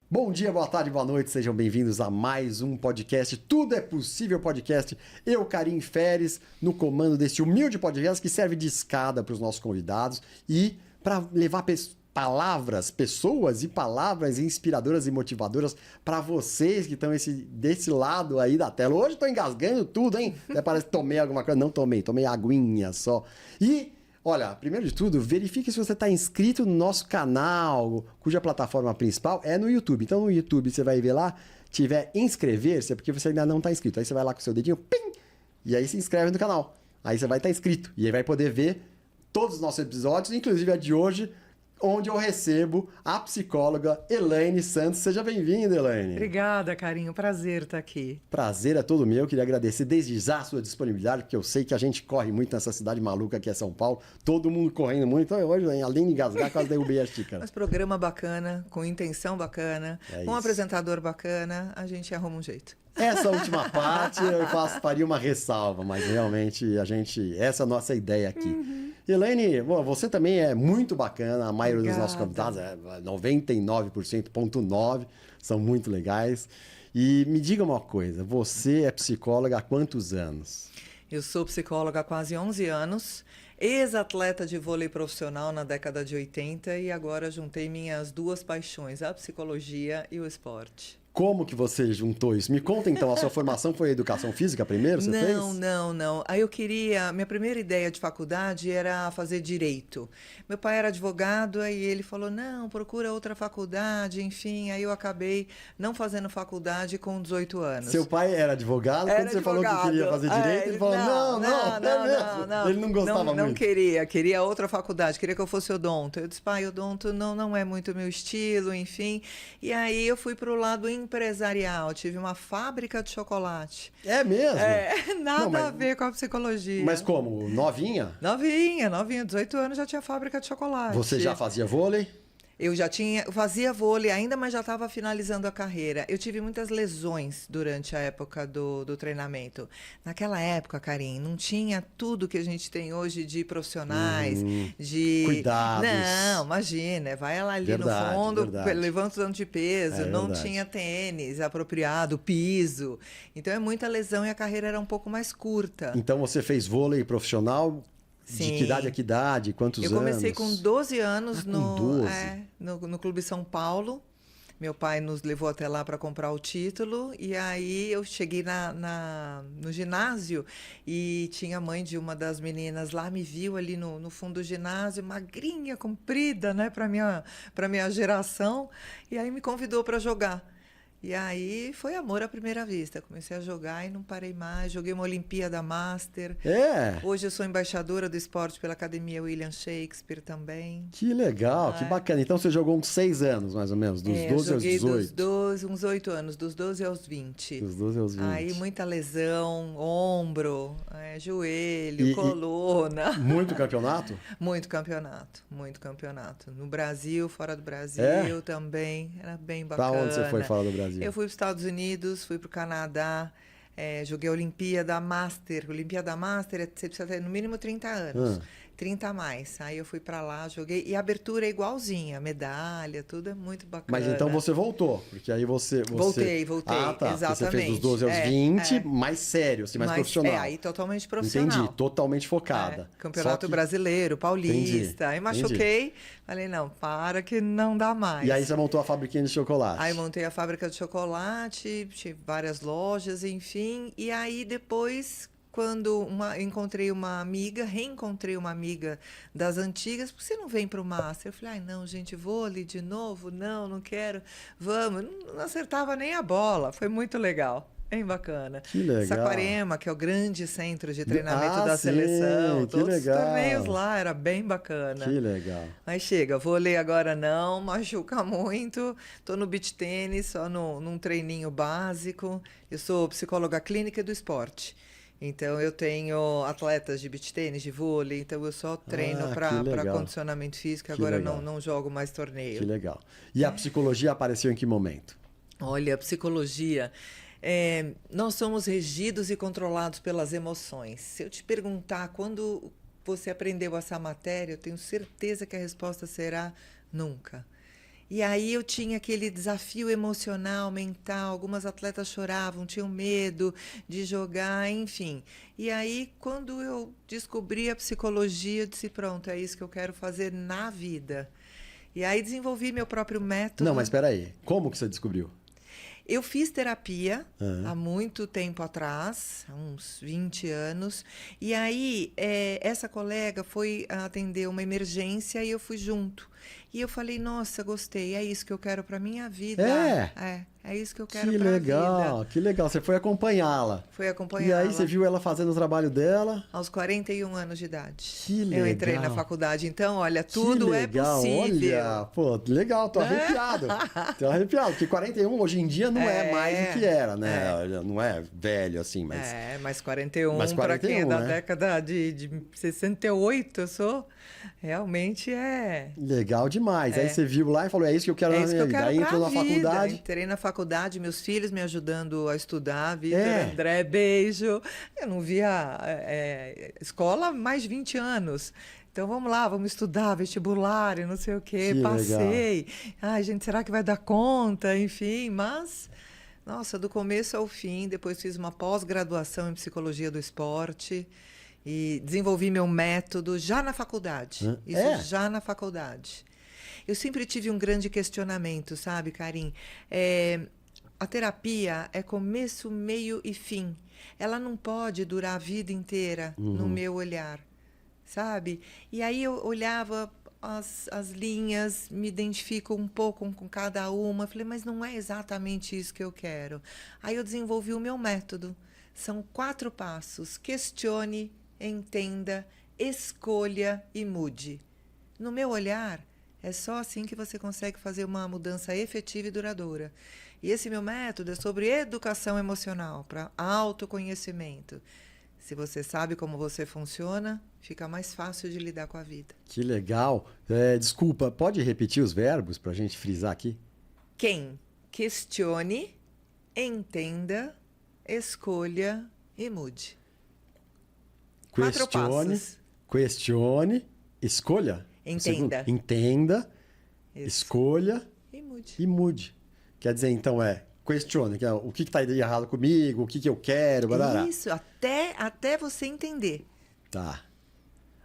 Bom dia, boa tarde, boa noite, sejam bem-vindos a mais um podcast Tudo é Possível Podcast. Eu, Karim Feres, no comando deste humilde podcast que serve de escada para os nossos convidados e para levar pessoas e palavras inspiradoras e motivadoras para vocês que estão desse lado aí da tela. Hoje estou engasgando tudo, hein? Até parece que tomei alguma coisa. Não tomei aguinha só. E olha, primeiro de tudo, verifique se você está inscrito no nosso canal, cuja plataforma principal é no YouTube. Então, no YouTube, você vai ver lá, tiver inscrever-se, é porque você ainda não está inscrito. Aí você vai lá com o seu dedinho, pim, e aí se inscreve no canal. Aí você vai estar inscrito e aí vai poder ver todos os nossos episódios, inclusive a de hoje, onde eu recebo a psicóloga Elaine Santos. Seja bem-vinda, Elaine. Obrigada, carinho. Prazer estar aqui. Prazer é todo meu. Queria agradecer desde já a sua disponibilidade, porque eu sei que a gente corre muito nessa cidade maluca que é São Paulo. Todo mundo correndo muito. Então hoje, além de engasgar, quase derrubei a xícara. Mas programa bacana, com intenção bacana, com um apresentador bacana, a gente arruma um jeito. Essa última parte eu faria uma ressalva, mas realmente essa é a nossa ideia aqui. Elaine, você também é muito bacana, a maioria dos nossos convidados, 99,9%, são muito legais. E me diga uma coisa, você é psicóloga há quantos anos? Eu sou psicóloga há quase 11 anos, ex-atleta de vôlei profissional na década de 80 e agora juntei minhas duas paixões, a psicologia e o esporte. Como que você juntou isso? Me conta então, a sua formação foi educação física primeiro, você fez? Não. Aí minha primeira ideia de faculdade era fazer direito. Meu pai era advogado, aí ele falou, não, procura outra faculdade, enfim. Aí eu acabei não fazendo faculdade com 18 anos. Seu pai era advogado? Quando você falou que queria fazer direito, ele falou, não. Ele não gostava muito. Não queria outra faculdade, queria que eu fosse odonto. Eu disse, pai, odonto não é muito meu estilo, enfim. E aí eu fui para o lado empresarial, tive uma fábrica de chocolate. É mesmo? Nada a ver com a psicologia. Mas como? Novinha? Novinha, 18 anos já tinha fábrica de chocolate. Você já fazia vôlei? Eu fazia vôlei ainda, mas já estava finalizando a carreira. Eu tive muitas lesões durante a época do treinamento. Naquela época, Karim, não tinha tudo que a gente tem hoje de profissionais, de... Cuidados. Não, imagina, vai lá ali no fundo, levanta o tanto de peso, não tinha tênis apropriado, piso. Então é muita lesão e a carreira era um pouco mais curta. Então você fez vôlei profissional? Sim. De que idade a que idade? Quantos anos? Eu comecei com 12 anos no Clube São Paulo. Meu pai nos levou até lá para comprar o título. E aí eu cheguei no ginásio e tinha a mãe de uma das meninas lá, me viu ali no fundo do ginásio, magrinha, comprida, né, para minha geração. E aí me convidou para jogar. E aí foi amor à primeira vista. Comecei a jogar e não parei mais. Joguei uma Olimpíada Master. Hoje eu sou embaixadora do esporte pela Academia William Shakespeare também. Que legal, que bacana. Então você jogou uns 6 anos, mais ou menos, dos 12 aos 18? Uns 8 anos, dos 12 aos 20. Dos 12 aos 20. Aí muita lesão, ombro, joelho, coluna. Muito campeonato? Muito campeonato. No Brasil, fora do Brasil também. Era bem bacana. Pra onde você foi fora do Brasil? Eu fui para os Estados Unidos, fui para o Canadá, joguei a Olimpíada Master. Olimpíada Master, você precisa ter no mínimo 30 anos. 30 a mais. Aí eu fui para lá, joguei. E a abertura é igualzinha, medalha, tudo é muito bacana. Mas então você voltou, porque aí você... Voltei, exatamente. Você fez dos 12 aos 20, mais sério, assim, mais profissional. Aí totalmente profissional. Entendi, totalmente focada. Campeonato Brasileiro, Paulista. Aí machuquei, falei, não, para que não dá mais. E aí você montou a fabriquinha de chocolate. Aí montei a fábrica de chocolate, tive várias lojas, enfim. E aí depois... Quando reencontrei uma amiga das antigas, por que você não vem para o Master? Eu falei, não, gente, vou ali de novo? Não quero. Vamos. Não acertava nem a bola. Foi muito legal. Bem bacana. Que legal. Saquarema, que é o grande centro de treinamento da seleção. Todos os torneios lá, era bem bacana. Que legal. Mas chega, vôlei agora não, machuca muito. Tô no beach tênis, só num treininho básico. Eu sou psicóloga clínica do esporte. Então, eu tenho atletas de beach tênis, de vôlei, então eu só treino para condicionamento físico, agora não jogo mais torneio. Que legal. E a psicologia apareceu em que momento? Olha, a psicologia... nós somos regidos e controlados pelas emoções. Se eu te perguntar quando você aprendeu essa matéria, eu tenho certeza que a resposta será nunca. E aí eu tinha aquele desafio emocional, mental. Algumas atletas choravam, tinham medo de jogar, enfim. E aí, quando eu descobri a psicologia, eu disse, pronto, é isso que eu quero fazer na vida. E aí desenvolvi meu próprio método. Não, mas espera aí. Como que você descobriu? Eu fiz terapia há muito tempo atrás, há uns 20 anos. E aí, essa colega foi atender uma emergência e eu fui junto. E eu falei, nossa, gostei, é isso que eu quero para minha vida. É isso que eu quero para a vida. Que legal, que legal. Você foi acompanhá-la. Fui acompanhá-la. E aí você viu ela fazendo o trabalho dela? Aos 41 anos de idade. Que legal. Eu entrei na faculdade. Então, olha, tudo é possível. Olha, pô, legal, tô arrepiado. Tô arrepiado, porque 41 hoje em dia não é mais o que era, né? Não é velho assim, mas... mas 41, para quem é da década de 68, eu sou... Realmente é... Legal demais. Aí você viu lá e falou, é isso que eu quero na minha vida. Aí entrou na faculdade. Entrei na faculdade, meus filhos me ajudando a estudar. Vitor, André, beijo. Eu não via escola há mais de 20 anos. Então, vamos lá, vamos estudar, vestibular e não sei o quê. Passei. Legal. Ai, gente, será que vai dar conta? Enfim, mas... Nossa, do começo ao fim. Depois fiz uma pós-graduação em Psicologia do Esporte. E desenvolvi meu método já na faculdade. Já na faculdade. Eu sempre tive um grande questionamento, sabe, Karim? A terapia é começo, meio e fim. Ela não pode durar a vida inteira no meu olhar, sabe? E aí eu olhava as linhas, me identifico um pouco com cada uma. Falei, mas não é exatamente isso que eu quero. Aí eu desenvolvi o meu método. São 4 passos. Questione, entenda, escolha e mude. No meu olhar, é só assim que você consegue fazer uma mudança efetiva e duradoura. E esse meu método é sobre educação emocional, para autoconhecimento. Se você sabe como você funciona, fica mais fácil de lidar com a vida. Que legal. Desculpa, pode repetir os verbos para a gente frisar aqui? Quem questione, entenda, escolha e mude. Questione, escolha. Entenda, escolha e mude. Quer dizer, então, questione, o que está de errado comigo, o que eu quero, barará. Isso, até você entender. Tá.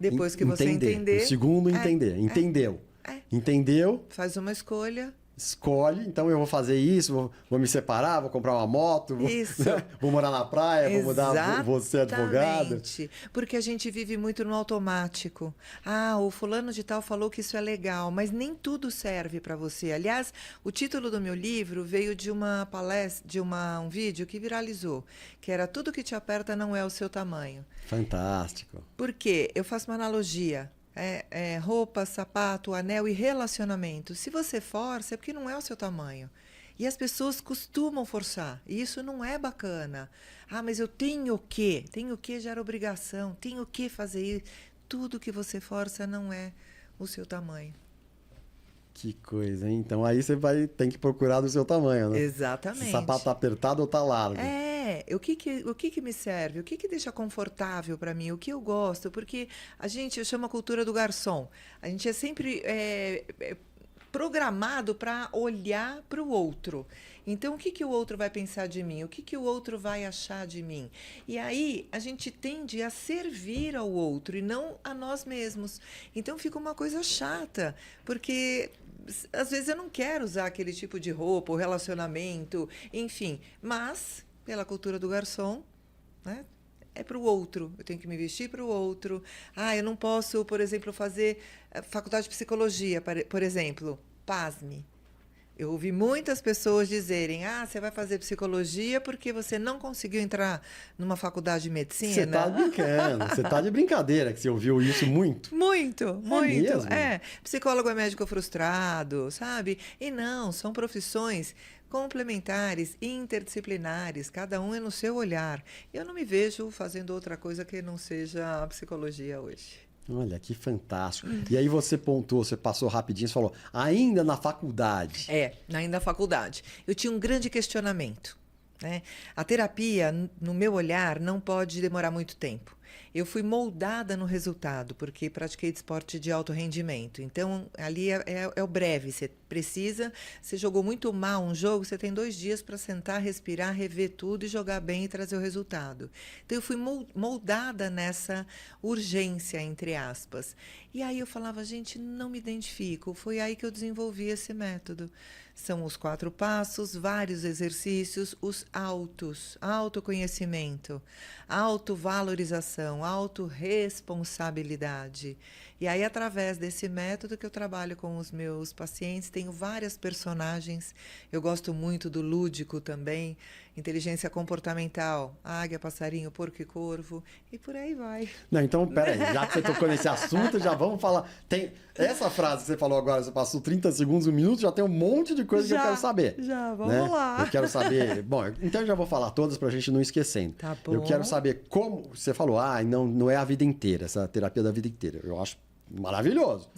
Depois que você entender... O segundo, entender. Entendeu. Entendeu. Faz uma escolha. Escolhe, então eu vou fazer isso, vou me separar, vou comprar uma moto, vou morar na praia, vou ser advogada. Porque a gente vive muito no automático. O fulano de tal falou que isso é legal, mas nem tudo serve para você. Aliás, o título do meu livro veio de uma palestra, um vídeo que viralizou, que era Tudo que te aperta não é o seu tamanho. Fantástico. Porque eu faço uma analogia. Roupa, sapato, anel e relacionamento. Se você força, é porque não é o seu tamanho. E as pessoas costumam forçar. E isso não é bacana. Mas eu tenho que. Tenho que gera obrigação. Tenho que fazer isso. Tudo que você força não é o seu tamanho. Que coisa, hein? Então aí você tem que procurar do seu tamanho, né? Exatamente. Se o sapato tá apertado ou tá largo. O que me serve? O que deixa confortável para mim? O que eu gosto? Porque eu chamo a cultura do garçom. A gente é sempre programado para olhar para o outro. Então, o que o outro vai pensar de mim? O que o outro vai achar de mim? E aí, a gente tende a servir ao outro e não a nós mesmos. Então, fica uma coisa chata, porque às vezes eu não quero usar aquele tipo de roupa, ou relacionamento, enfim. Mas, pela cultura do garçom, né? É para o outro, eu tenho que me vestir para o outro. Eu não posso, por exemplo, fazer faculdade de psicologia, por exemplo. Pasme. Eu ouvi muitas pessoas dizerem, você vai fazer psicologia porque você não conseguiu entrar numa faculdade de medicina. Você tá brincando, você tá de brincadeira que você ouviu isso muito. Muito, muito. Mesmo? Psicólogo é médico frustrado, sabe? E não, são profissões complementares, interdisciplinares, cada um é no seu olhar. Eu não me vejo fazendo outra coisa que não seja a psicologia hoje. Olha, que fantástico. E aí você pontuou, você passou rapidinho, você falou, ainda na faculdade. Ainda na faculdade. Eu tinha um grande questionamento, né? A terapia, no meu olhar, não pode demorar muito tempo. eu fui moldada no resultado, porque pratiquei esporte de alto rendimento. Então, ali é o breve. Você jogou muito mal um jogo, você tem 2 dias para sentar, respirar, rever tudo e jogar bem e trazer o resultado. Então, eu fui moldada nessa urgência, entre aspas. E aí eu falava, gente, não me identifico. Foi aí que eu desenvolvi esse método. São os 4 passos, vários exercícios, os autoconhecimento, autovalorização, autorresponsabilidade. E aí, através desse método que eu trabalho com os meus pacientes, tenho várias personagens. Eu gosto muito do lúdico também, inteligência comportamental, águia, passarinho, porco e corvo, e por aí vai. Não, então, peraí, já que você tocou nesse assunto, já vamos falar. Tem essa frase que você falou agora, você passou 30 segundos, 1 minuto, já tem um monte de coisa que eu quero saber. Já, vamos lá. Eu quero saber. Bom, então eu já vou falar todas pra gente não esquecendo. Tá bom. Eu quero saber como. Você falou, não é a vida inteira, essa terapia da vida inteira. Eu acho maravilhoso.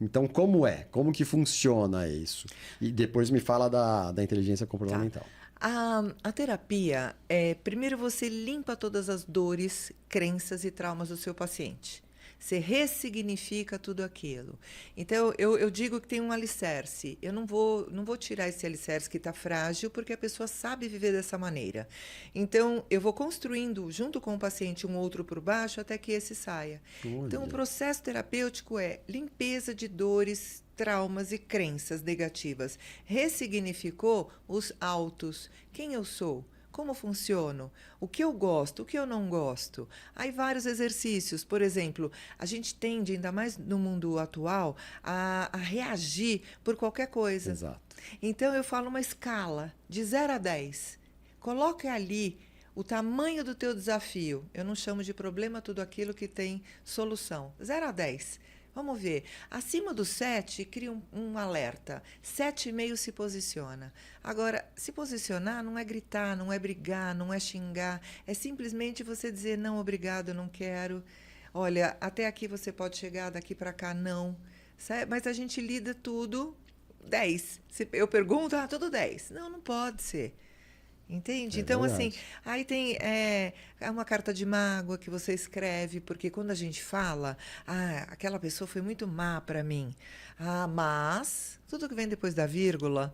Então, como é? Como que funciona isso? E depois me fala da inteligência comportamental. Tá. A terapia primeiro você limpa todas as dores, crenças e traumas do seu paciente. Você ressignifica tudo aquilo. Então, eu digo que tem um alicerce. Eu não vou tirar esse alicerce que está frágil, porque a pessoa sabe viver dessa maneira. Então, eu vou construindo, junto com o paciente, um outro por baixo, até que esse saia. Olha. Então, o processo terapêutico é limpeza de dores, traumas e crenças negativas. Ressignificou os autos. Quem eu sou? Como funciono? O que eu gosto? O que eu não gosto? Aí vários exercícios. Por exemplo, a gente tende, ainda mais no mundo atual, a reagir por qualquer coisa. Exato. Então, eu falo uma escala de 0 a 10. Coloque ali o tamanho do teu desafio. Eu não chamo de problema tudo aquilo que tem solução. 0 a 10. Vamos ver. Acima do 7, cria um alerta. 7,5 se posiciona. Agora, se posicionar não é gritar, não é brigar, não é xingar. É simplesmente você dizer, não, obrigado, eu não quero. Olha, até aqui você pode chegar, daqui para cá, não. Mas a gente lida tudo 10. Se eu pergunto, tudo 10. Não pode ser. Entende? Então, verdade. assim, aí tem uma carta de mágoa que você escreve, porque quando a gente fala, aquela pessoa foi muito má para mim, mas tudo que vem depois da vírgula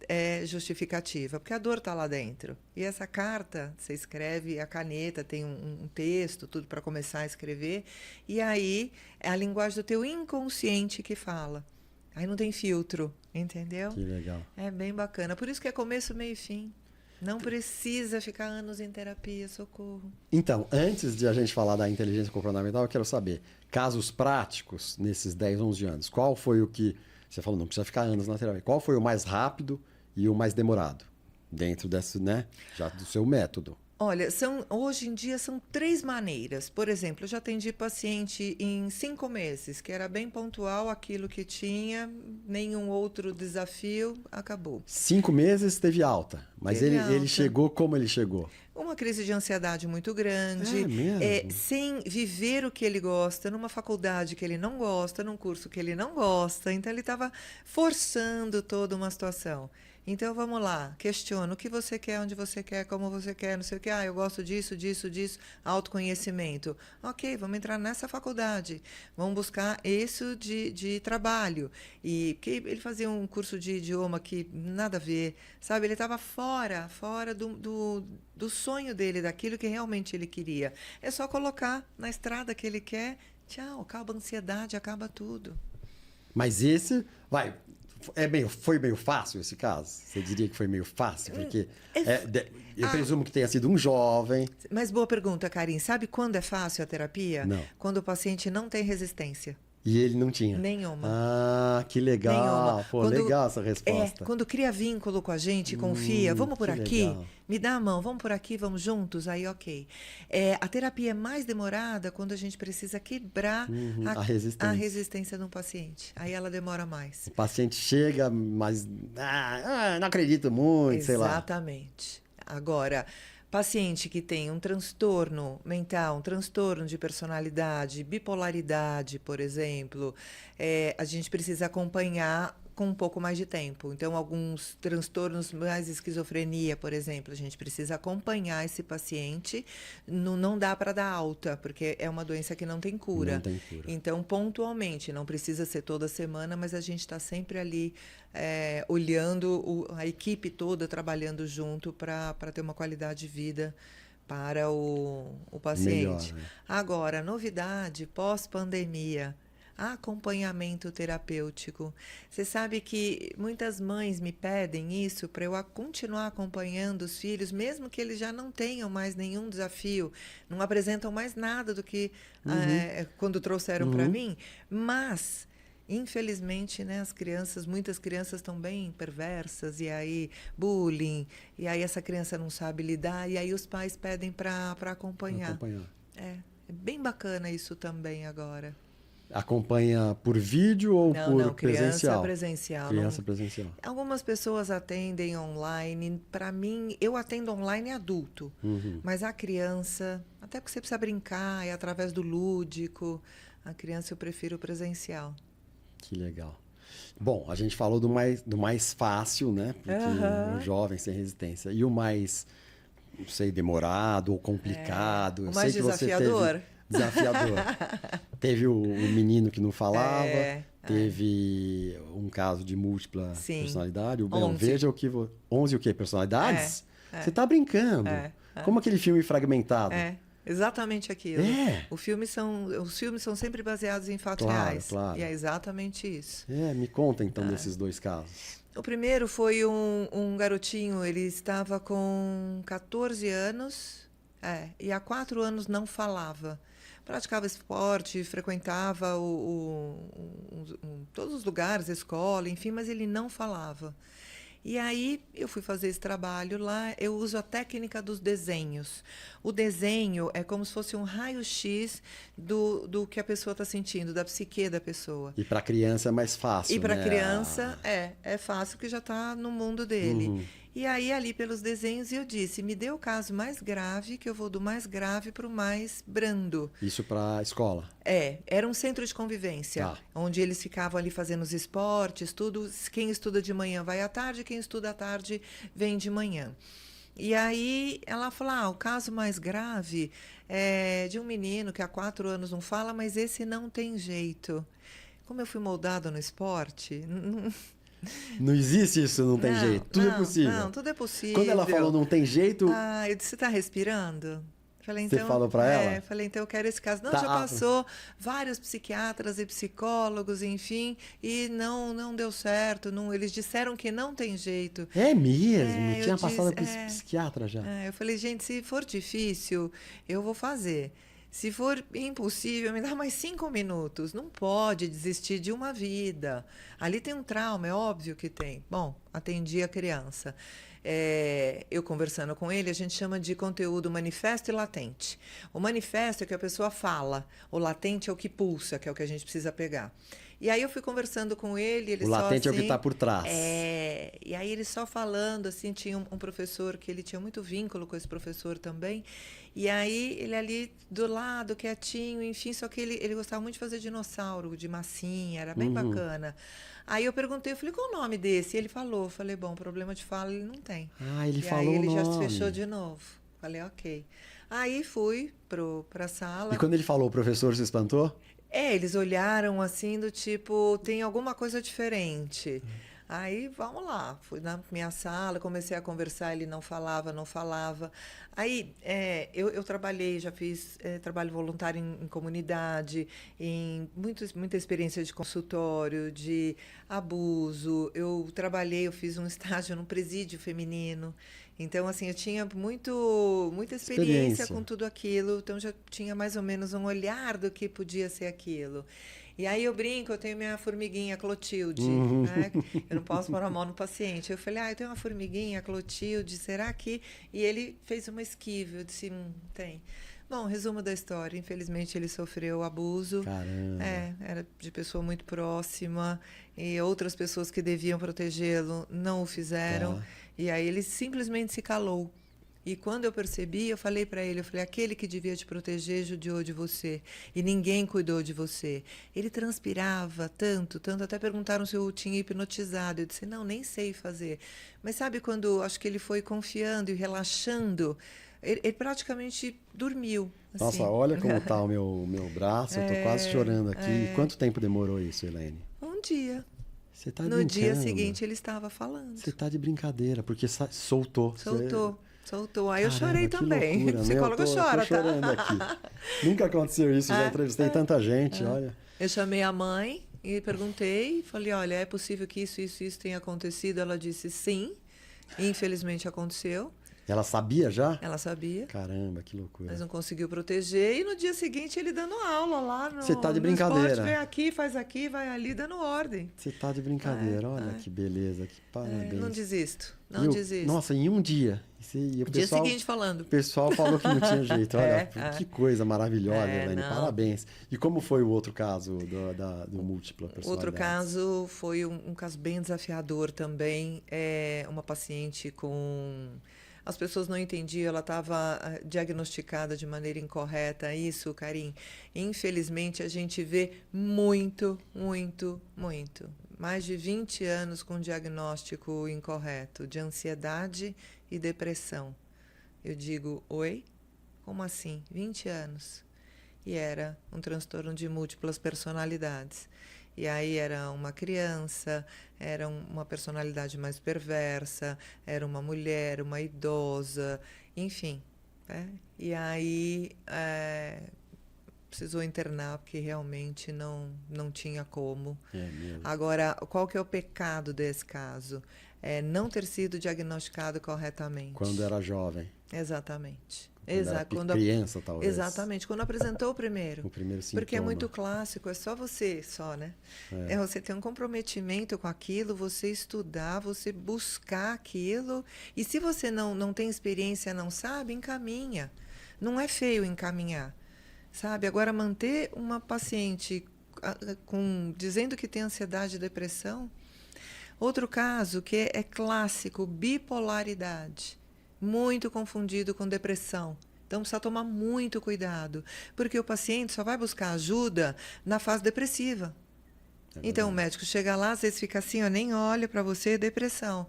é justificativa, porque a dor está lá dentro. E essa carta, você escreve, a caneta tem um texto, tudo para começar a escrever, e aí é a linguagem do teu inconsciente que fala. Aí não tem filtro, entendeu? Que legal. É bem bacana. Por isso que é começo, meio e fim. Não precisa ficar anos em terapia, socorro. Então, antes de a gente falar da inteligência comportamental, eu quero saber, casos práticos nesses 10, 11 anos, qual foi o que... Você falou, não precisa ficar anos na terapia. Qual foi o mais rápido e o mais demorado? Dentro desse, já do seu método. Olha, hoje em dia são 3 maneiras. Por exemplo, eu já atendi paciente em 5 meses, que era bem pontual aquilo que tinha, nenhum outro desafio, acabou. 5 meses teve alta, mas ele chegou como ele chegou? Uma crise de ansiedade muito grande, sem viver o que ele gosta, numa faculdade que ele não gosta, num curso que ele não gosta, então ele estava forçando toda uma situação. Então, vamos lá, questiona o que você quer, onde você quer, como você quer, não sei o que. Eu gosto disso, autoconhecimento. Ok, vamos entrar nessa faculdade, vamos buscar isso de trabalho. E que ele fazia um curso de idioma que nada a ver, sabe? Ele estava fora do sonho dele, daquilo que realmente ele queria. É só colocar na estrada que ele quer, tchau, acaba a ansiedade, acaba tudo. Mas foi meio fácil esse caso? Você diria que foi meio fácil? Porque eu presumo que tenha sido um jovem. Mas boa pergunta, Karim. Sabe quando é fácil a terapia? Não. Quando o paciente não tem resistência. E ele não tinha? Nenhuma. Que legal. Nenhuma. Pô, legal essa resposta. Quando cria vínculo com a gente, confia, vamos por aqui, legal. Me dá a mão, vamos por aqui, vamos juntos, aí ok. A terapia é mais demorada quando a gente precisa quebrar a resistência do paciente. Aí ela demora mais. O paciente chega, mas não acredito muito, sei lá. Exatamente. Agora, paciente que tem um transtorno mental, um transtorno de personalidade, bipolaridade, por exemplo, a gente precisa acompanhar com um pouco mais de tempo. Então, alguns transtornos, mais esquizofrenia, por exemplo, a gente precisa acompanhar esse paciente. Não dá para dar alta, porque é uma doença que não tem cura. Não tem cura. Então, pontualmente, não precisa ser toda semana, mas a gente está sempre ali olhando a equipe toda trabalhando junto para ter uma qualidade de vida para o paciente. Melhor, né? Agora, novidade, pós-pandemia, acompanhamento terapêutico. Você sabe que muitas mães me pedem isso para eu continuar acompanhando os filhos, mesmo que eles já não tenham mais nenhum desafio, não apresentam mais nada do que quando trouxeram para mim, mas infelizmente, né, muitas crianças estão bem perversas, e aí bullying, e aí essa criança não sabe lidar, e aí os pais pedem para acompanhar. É bem bacana isso também agora. Acompanha por vídeo ou por presencial? Presencial. Criança presencial. Algumas pessoas atendem online. Para mim, eu atendo online adulto. Mas a criança, até porque você precisa brincar, é através do lúdico. A criança eu prefiro presencial. Que legal. Bom, a gente falou do mais fácil, né? Porque o jovem sem resistência. E o mais, não sei, demorado ou complicado. O mais desafiador. Desafiador. Teve o menino que não falava, teve um caso de múltipla personalidade. Veja o que... 11 o quê? Personalidades? Você está brincando. Como aquele filme fragmentado. Exatamente aquilo. Os filmes são sempre baseados em fatos reais. Claro. E é exatamente isso. Me conta então desses dois casos. O primeiro foi um garotinho, ele estava com 14 anos e há 4 anos não falava. Praticava esporte, frequentava todos os lugares, a escola, enfim, mas ele não falava. E aí eu fui fazer esse trabalho lá, eu uso a técnica dos desenhos. O desenho é como se fosse um raio-x do que a pessoa está sentindo, da psique da pessoa. E para a criança é mais fácil, E para a criança é fácil, porque já está no mundo dele. E aí, ali pelos desenhos, eu disse, me dê o caso mais grave, que eu vou do mais grave para o mais brando. Isso para a escola? Era um centro de convivência, onde eles ficavam ali fazendo os esportes, tudo. Quem estuda de manhã vai à tarde, quem estuda à tarde vem de manhã. E aí ela falou, o caso mais grave é de um menino que há 4 anos não fala, mas esse não tem jeito. Como eu fui moldada no esporte... Não existe isso, não tem jeito. Tudo é possível. Não, tudo é possível. Quando ela falou não tem jeito... eu disse, você está respirando? Falei, então, você falou para ela? Falei, então eu quero esse caso. Não, já passou vários psiquiatras e psicólogos, enfim, e não deu certo. Eles disseram que não tem jeito. É mesmo? Tinha passado por psiquiatra já. Eu falei, gente, se for difícil, eu vou fazer. Se for impossível, me dá mais 5 minutos. Não pode desistir de uma vida. Ali tem um trauma, é óbvio que tem. Bom, atendi a criança. Eu conversando com ele, a gente chama de conteúdo manifesto e latente. O manifesto é que a pessoa fala, o latente é o que pulsa, que é o que a gente precisa pegar. E aí eu fui conversando com ele, o latente é o que está por trás. E aí ele só falando, assim, tinha um professor que ele tinha muito vínculo com esse professor também. E aí ele ali do lado, quietinho, enfim, só que ele gostava muito de fazer dinossauro, de massinha, era bem bacana. Aí eu perguntei, eu falei, qual o nome desse? E ele falou, eu falei, bom, problema de fala ele não tem. Ele falou o nome. E aí ele já se nome. fechou de novo. Falei, ok. Aí fui para a sala. E quando ele falou, o professor se espantou? Eles olharam assim do tipo, tem alguma coisa diferente. Aí, vamos lá. Fui na minha sala, comecei a conversar, ele não falava. Aí, eu trabalhei, já fiz trabalho voluntário em comunidade, muita experiência de consultório, de abuso. Eu fiz um estágio num presídio feminino. Então, assim, eu tinha muita experiência com tudo aquilo, então já tinha mais ou menos um olhar do que podia ser aquilo. E aí eu brinco, eu tenho minha formiguinha Clotilde, né? Eu não posso pôr a mão no paciente. Eu falei, eu tenho uma formiguinha Clotilde, será que... E ele fez uma esquiva, eu disse, tem. Bom, resumo da história, infelizmente ele sofreu abuso. Caramba. Era de pessoa muito próxima, e outras pessoas que deviam protegê-lo não o fizeram. E aí ele simplesmente se calou. E quando eu percebi, eu falei para ele, eu falei, aquele que devia te proteger judiou de você. E ninguém cuidou de você. Ele transpirava tanto, tanto, até perguntaram se eu tinha hipnotizado. Eu disse, não, nem sei fazer. Mas sabe quando acho que ele foi confiando e relaxando, ele praticamente dormiu. Assim. Nossa, olha como tá o meu braço, eu tô quase chorando aqui. Quanto tempo demorou isso, Elaine? Um dia. Você tá no brincando. dia seguinte ele estava falando. Você tá de brincadeira, porque soltou. Soltou. Aí eu chorei também. Loucura. Psicólogo chora, tô chorando aqui. Nunca aconteceu isso, já entrevistei tanta gente, olha. Eu chamei a mãe e perguntei, falei, olha, é possível que isso tenha acontecido? Ela disse sim, infelizmente aconteceu. Ela sabia já? Ela sabia. Caramba, que loucura. Mas não conseguiu proteger. E no dia seguinte ele dando aula lá no Você tá de brincadeira. Esporte, vem aqui, faz aqui, vai ali, dando ordem. Você tá de brincadeira, olha que beleza, que parabéns. Não desisto, não desisto. Nossa, em um dia. E o dia seguinte falando. O pessoal falou que não tinha jeito. Olha, que coisa maravilhosa, Elaine. Parabéns. E como foi o outro caso do múltipla personalidade? Outro caso foi um caso bem desafiador também. Uma paciente com... As pessoas não entendiam, ela estava diagnosticada de maneira incorreta. Isso, Karim, infelizmente a gente vê muito. Mais de 20 anos com diagnóstico incorreto de ansiedade e depressão. Eu digo, oi? Como assim? 20 anos. E era um transtorno de múltiplas personalidades. E aí era uma criança, era uma personalidade mais perversa, era uma mulher, uma idosa, enfim. Né? E aí precisou internar porque realmente não tinha como. Mesmo. Agora, qual que é o pecado desse caso? É não ter sido diagnosticado corretamente. Quando era jovem. Exatamente. Quando era criança, talvez. Exatamente, quando apresentou o primeiro. O primeiro sintoma. Porque é muito clássico, é só você, né? É você ter um comprometimento com aquilo, você estudar, você buscar aquilo. E se você não tem experiência, não sabe, encaminha. Não é feio encaminhar, sabe? Agora, manter uma paciente dizendo que tem ansiedade e depressão. Outro caso que é clássico, bipolaridade. Muito confundido com depressão. Então, precisa tomar muito cuidado, porque o paciente só vai buscar ajuda na fase depressiva. Então, o médico chega lá, às vezes fica assim, nem olha para você, depressão.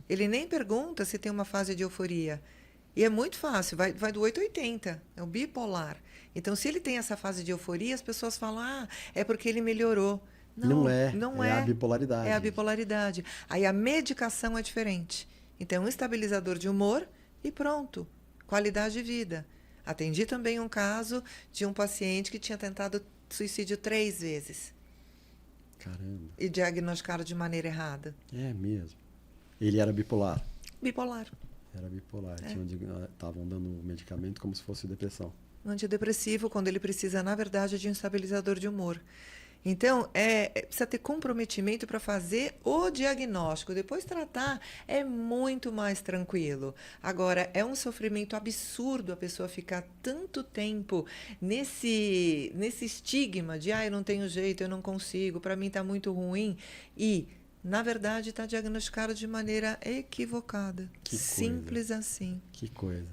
Ele nem pergunta se tem uma fase de euforia. E é muito fácil, vai do 8 ao 80, é o bipolar. Então, se ele tem essa fase de euforia, as pessoas falam, é porque ele melhorou. Não é a bipolaridade. É a bipolaridade. Aí a medicação é diferente. Então, um estabilizador de humor e pronto. Qualidade de vida. Atendi também um caso de um paciente que tinha tentado suicídio 3 vezes. Caramba. E diagnosticaram de maneira errada. É mesmo. Ele era bipolar? Bipolar. Era bipolar. Estavam dando medicamento como se fosse depressão. Um antidepressivo, quando ele precisa, na verdade, de um estabilizador de humor. Então, precisa ter comprometimento para fazer o diagnóstico. Depois tratar é muito mais tranquilo. Agora, é um sofrimento absurdo a pessoa ficar tanto tempo nesse estigma de eu não tenho jeito, eu não consigo, para mim está muito ruim. E, na verdade, está diagnosticado de maneira equivocada. Simples assim. Que coisa.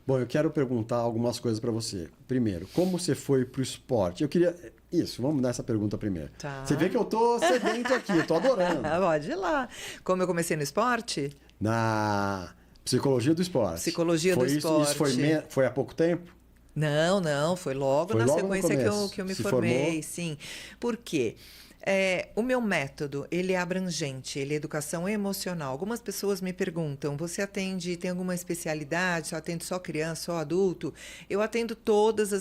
Bom, eu quero perguntar algumas coisas para você. Primeiro, como você foi para o esporte? Eu queria... Isso, vamos dar essa pergunta primeiro. Tá. Você vê que eu tô sedento aqui, eu tô adorando. Pode ir lá. Como eu comecei no esporte? Na psicologia do esporte. Psicologia do esporte. Isso foi há pouco tempo? Não, foi logo na sequência que eu me formei, formou? Sim. Por quê? O meu método, ele é abrangente, ele é educação emocional. Algumas pessoas me perguntam, você tem alguma especialidade, você atende só criança, só adulto? Eu atendo todas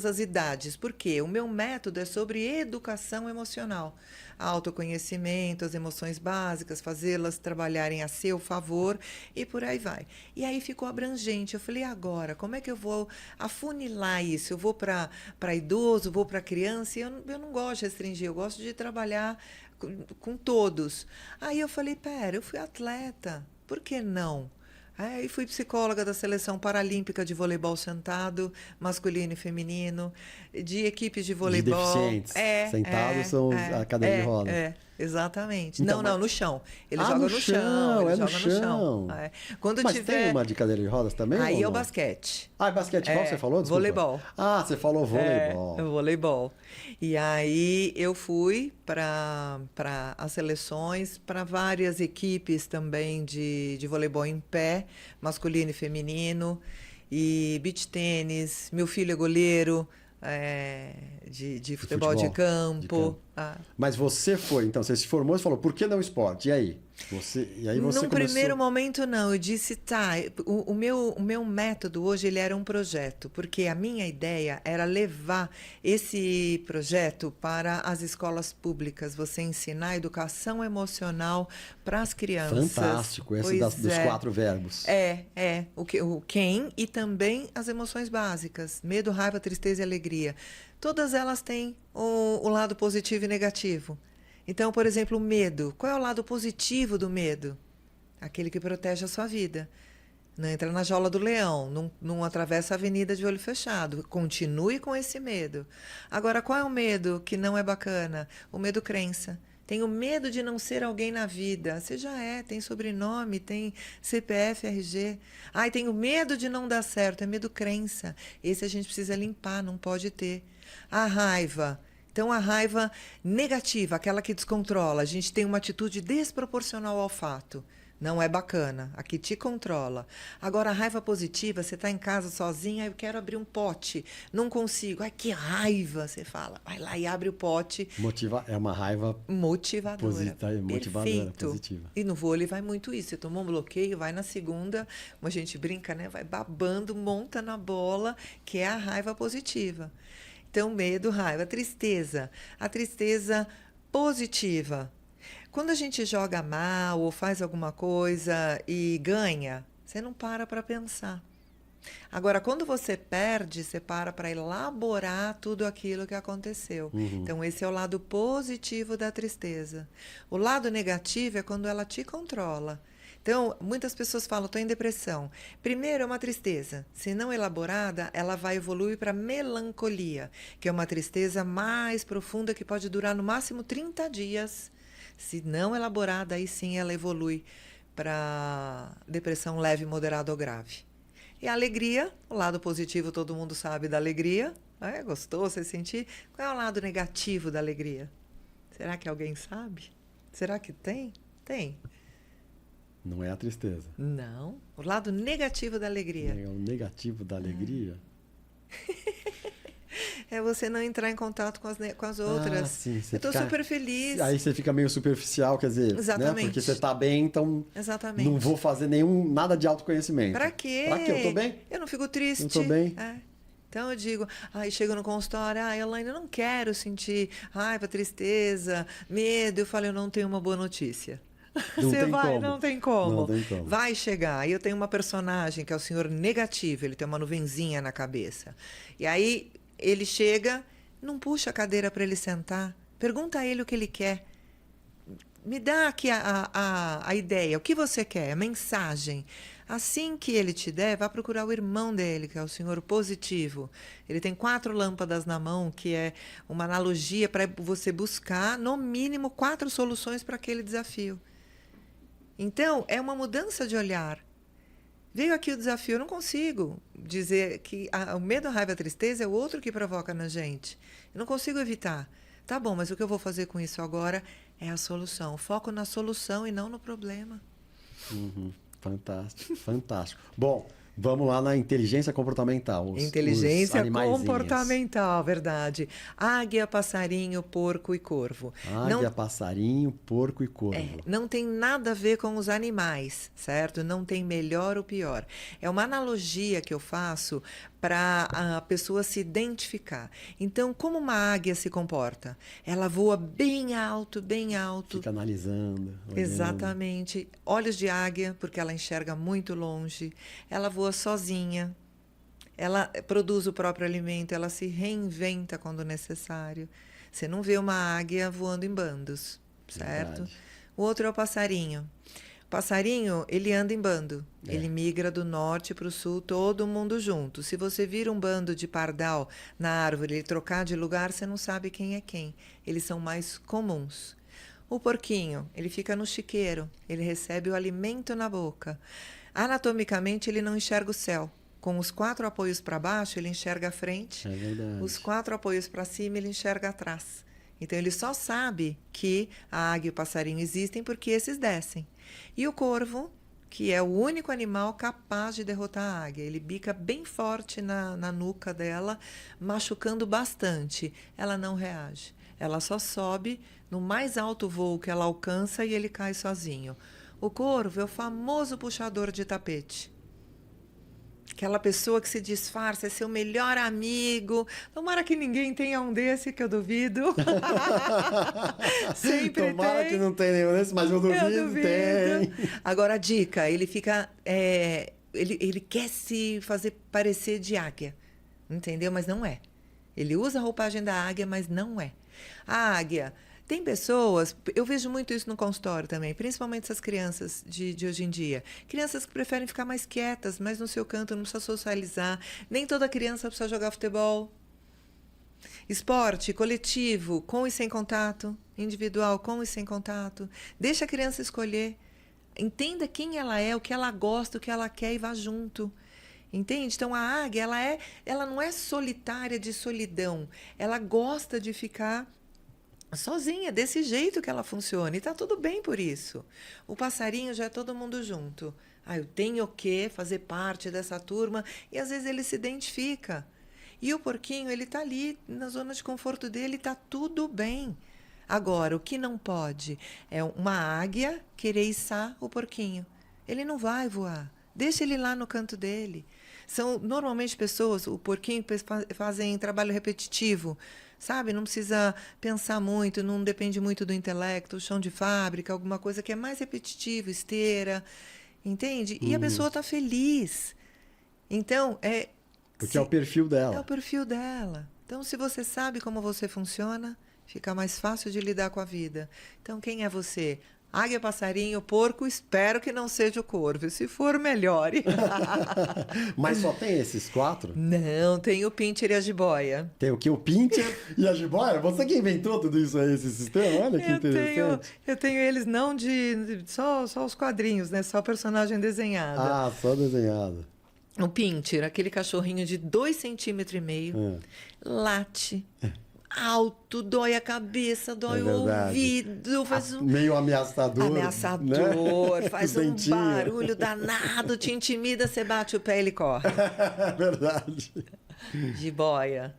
as idades. Por quê? O meu método é sobre educação emocional. Autoconhecimento, as emoções básicas, fazê-las trabalharem a seu favor e por aí vai. E aí ficou abrangente. Eu falei, agora, como é que eu vou afunilar isso? Eu vou para idoso, vou para criança, e eu não gosto de restringir, eu gosto de trabalhar com todos. Aí eu falei, eu fui atleta, por que não? Aí fui psicóloga da Seleção Paralímpica de Voleibol Sentado, masculino e feminino, de equipes de voleibol. De deficientes. Sentados são a cadeira de roda. Exatamente. Então, não, no chão. Ele Ah, joga no no chão. chão, Ele é no joga no chão. chão. É. Quando Mas tiver... tem uma de cadeira de rodas também? Aí ou é o não? basquete. Ah, é basquetebol, você falou? Desculpa. Voleibol. Ah, você falou É voleibol. voleibol. E aí eu fui para as seleções, para várias equipes também de voleibol em pé, masculino e feminino, e beach tênis. Meu filho é goleiro, de futebol de campo. Ah. Mas você foi, então, você se formou e falou, por que não esporte? E aí? E aí você Num começou... primeiro momento, não. Eu disse, tá, o meu método hoje ele era um projeto, porque a minha ideia era levar esse projeto para as escolas públicas, você ensinar educação emocional para as crianças. Fantástico, esse dos 4 verbos. O quem e também as emoções básicas, medo, raiva, tristeza e alegria. Todas elas têm o lado positivo e negativo. Então, por exemplo, o medo. Qual é o lado positivo do medo? Aquele que protege a sua vida. Não entra na jaula do leão, não atravessa a avenida de olho fechado. Continue com esse medo. Agora, qual é o medo que não é bacana? O medo crença. Tenho medo de não ser alguém na vida. Você já tem sobrenome, tem CPF, RG. Ai, tenho medo de não dar certo. É medo crença. Esse a gente precisa limpar, não pode ter. A raiva. Então, a raiva negativa, aquela que descontrola, a gente tem uma atitude desproporcional ao fato. Não é bacana, a que te controla. Agora, a raiva positiva, você está em casa sozinha, eu quero abrir um pote, não consigo. Ai, que raiva, você fala. Vai lá e abre o pote. É uma raiva motivadora. Motivadora, positiva. E no vôlei vai muito isso. Você tomou um bloqueio, vai na segunda, como a gente brinca, né? Vai babando, monta na bola, que é a raiva positiva. Então, medo, raiva, tristeza. A tristeza positiva. Quando a gente joga mal ou faz alguma coisa e ganha, você não para pensar. Agora, quando você perde, você para elaborar tudo aquilo que aconteceu. Então, esse é o lado positivo da tristeza. O lado negativo é quando ela te controla. Então, muitas pessoas falam, estou em depressão. Primeiro, é uma tristeza. Se não elaborada, ela vai evoluir para melancolia, que é uma tristeza mais profunda que pode durar no máximo 30 dias. Se não elaborada, aí sim ela evolui para depressão leve, moderada ou grave. E a alegria, o lado positivo todo mundo sabe da alegria. Gostou você sentir? Qual é o lado negativo da alegria? Será que alguém sabe? Será que tem? Tem. Não é a tristeza. Não. O lado negativo da alegria. O negativo da alegria? É você não entrar em contato com as outras. Sim, eu estou super feliz. Aí você fica meio superficial, quer dizer, exatamente. Né? Porque você está bem, então exatamente. Não vou fazer nada de autoconhecimento. Para quê? Para quê? Eu estou bem? Eu não fico triste. Não estou bem. Então eu digo, chego no consultório, Elaine, eu não quero sentir raiva, tristeza, medo. Eu falo, eu não tenho uma boa notícia. Você vai, não tem como. Vai chegar. E eu tenho uma personagem que é o senhor negativo, ele tem uma nuvenzinha na cabeça. E aí ele chega, não puxa a cadeira para ele sentar, pergunta a ele o que ele quer. Me dá aqui a ideia, o que você quer, a mensagem. Assim que ele te der, vá procurar o irmão dele, que é o senhor positivo. Ele tem 4 lâmpadas na mão, que é uma analogia para você buscar, no mínimo, 4 soluções para aquele desafio. Então, é uma mudança de olhar. Veio aqui o desafio, eu não consigo dizer que o medo, a raiva, a tristeza é o outro que provoca na gente. Eu não consigo evitar. Tá bom, mas o que eu vou fazer com isso agora é a solução. Foco na solução e não no problema. Fantástico, fantástico. Bom, vamos lá na inteligência comportamental. Inteligência comportamental, verdade. Águia, passarinho, porco e corvo. Águia, passarinho, porco e corvo. Não tem nada a ver com os animais, certo? Não tem melhor ou pior. É uma analogia que eu faço para a pessoa se identificar. Então, como uma águia se comporta? Ela voa bem alto, bem alto. Fica analisando. Olhando. Exatamente. Olhos de águia, porque ela enxerga muito longe. Ela voa sozinha. Ela produz o próprio alimento, ela se reinventa quando necessário. Você não vê uma águia voando em bandos, certo? Verdade. O outro é o passarinho. O passarinho, ele anda em bando. Ele migra do norte para o sul, todo mundo junto. Se você vira um bando de pardal na árvore e trocar de lugar, você não sabe quem é quem. Eles são mais comuns. O porquinho, ele fica no chiqueiro, ele recebe o alimento na boca. Anatomicamente, ele não enxerga o céu. Com os 4 apoios para baixo, ele enxerga a frente. É verdade. Os 4 apoios para cima, ele enxerga atrás. Então, ele só sabe que a águia e o passarinho existem porque esses descem. E o corvo, que é o único animal capaz de derrotar a águia. Ele bica bem forte na nuca dela, machucando bastante. Ela não reage. Ela só sobe no mais alto voo que ela alcança e ele cai sozinho. O corvo é o famoso puxador de tapete. Aquela pessoa que se disfarça, é seu melhor amigo. Tomara que ninguém tenha um desse, que eu duvido. Sempre Tomara tem. que não tenha nenhum desse, mas eu duvido, tem. Agora, a dica, ele fica... ele quer se fazer parecer de águia, entendeu? Mas não é. Ele usa a roupagem da águia, mas não é. A águia... Tem pessoas, eu vejo muito isso no consultório também, principalmente essas crianças de hoje em dia. Crianças que preferem ficar mais quietas, mais no seu canto, não precisa socializar. Nem toda criança precisa jogar futebol. Esporte coletivo, com e sem contato. Individual, com e sem contato. Deixa a criança escolher. Entenda quem ela é, o que ela gosta, o que ela quer e vá junto. Entende? Então, a águia, ela não é solitária de solidão. Ela gosta de ficar sozinha, desse jeito que ela funciona. E tá tudo bem por isso. O passarinho já é todo mundo junto. Eu tenho que fazer parte dessa turma. E às vezes ele se identifica. E o porquinho, ele tá ali na zona de conforto dele, tá tudo bem. Agora, o que não pode é uma águia querer içar o porquinho. Ele não vai voar. Deixa ele lá no canto dele. São normalmente pessoas, o porquinho fazem trabalho repetitivo. Sabe, não precisa pensar muito, não depende muito do intelecto, chão de fábrica, alguma coisa que é mais repetitivo, esteira, entende? E a pessoa está feliz. Então, porque é o perfil dela. É o perfil dela. Então, se você sabe como você funciona, fica mais fácil de lidar com a vida. Então, quem é você? Águia, passarinho, porco, espero que não seja o corvo. Se for, melhore. Mas só tem esses 4? Não, tem o pincher e a jiboia. Tem o quê? O pincher e a jiboia? Você que inventou tudo isso aí, esse sistema? Olha que interessante. Eu tenho eles não só os quadrinhos, né? Só personagem desenhado. Só desenhado. O pincher, aquele cachorrinho de 2,5 cm, late. Alto, dói a cabeça, dói o ouvido, faz meio ameaçador. Ameaçador, né? faz um barulho danado, te intimida, você bate o pé e ele corre. Verdade. Jiboia.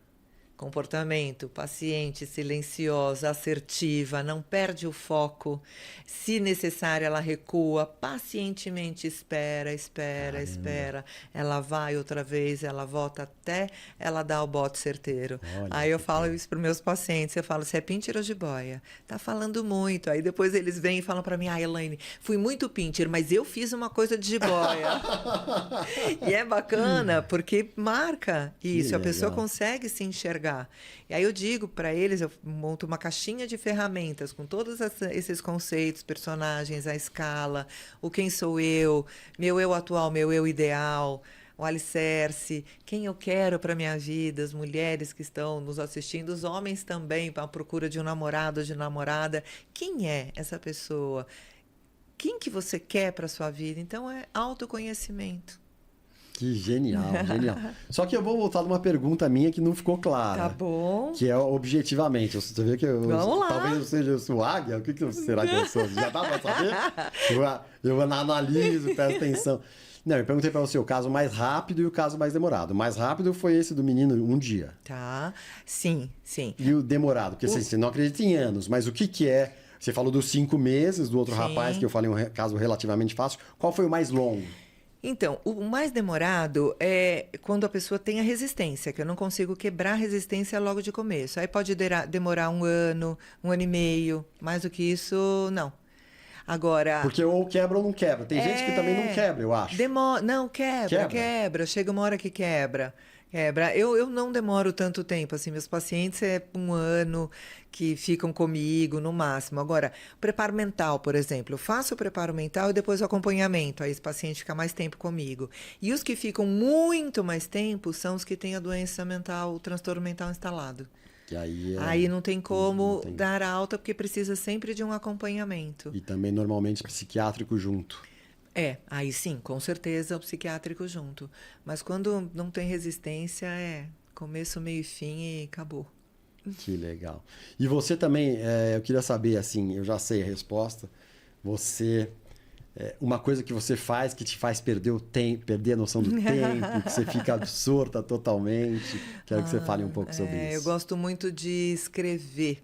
Comportamento, paciente, silenciosa, assertiva, não perde o foco. Se necessário, ela recua, pacientemente espera. Ela vai outra vez, ela volta até ela dar o bote certeiro. Olha, aí eu falo isso para os meus pacientes, eu falo, você é pincher ou jiboia? Tá falando muito. Aí depois eles vêm e falam para mim, Elaine, fui muito pincher, mas eu fiz uma coisa de jiboia. E é bacana, porque marca isso, a pessoa consegue se enxergar. E aí eu digo para eles, eu monto uma caixinha de ferramentas com todos esses conceitos, personagens, a escala, o quem sou eu, meu eu atual, meu eu ideal, o alicerce, quem eu quero para minha vida, as mulheres que estão nos assistindo, os homens também, à procura de um namorado ou de namorada. Quem é essa pessoa? Quem que você quer para sua vida? Então é autoconhecimento. Que genial, genial. Só que eu vou voltar numa pergunta minha que não ficou clara. Tá bom. Que é objetivamente. Você vê que Vamos lá. Talvez eu seja águia? O que será que eu sou? Já dá pra saber? Eu analiso, presto atenção. Não, eu perguntei para você o caso mais rápido e o caso mais demorado. O mais rápido foi esse do menino, um dia. Tá, sim. E o demorado? Porque você não acredita em anos, mas o que é? Você falou dos 5 meses, do outro rapaz, que eu falei um caso relativamente fácil. Qual foi o mais longo? Então, o mais demorado é quando a pessoa tem a resistência, que eu não consigo quebrar a resistência logo de começo. Aí pode demorar 1 ano, 1 ano e meio, mais do que isso, não. Agora... Porque ou quebra ou não quebra. Tem gente que também não quebra, eu acho. Não, quebra. Chega uma hora que quebra. Eu não demoro tanto tempo, assim, meus pacientes é 1 ano que ficam comigo no máximo. Agora, preparo mental, por exemplo, eu faço o preparo mental e depois o acompanhamento, aí esse paciente fica mais tempo comigo. E os que ficam muito mais tempo são os que têm a doença mental, o transtorno mental instalado. Que aí, aí não tem como não tem. dar alta, porque precisa sempre de um acompanhamento. E também normalmente psiquiátrico junto. Aí sim, com certeza o psiquiátrico junto. Mas quando não tem resistência, começo, meio e fim e acabou. Que legal. E você também, eu queria saber, assim, eu já sei a resposta. Você, uma coisa que você faz que te faz perder o tempo, perder a noção do tempo, que você fica absorta totalmente. Quero que você fale um pouco sobre isso. Eu gosto muito de escrever.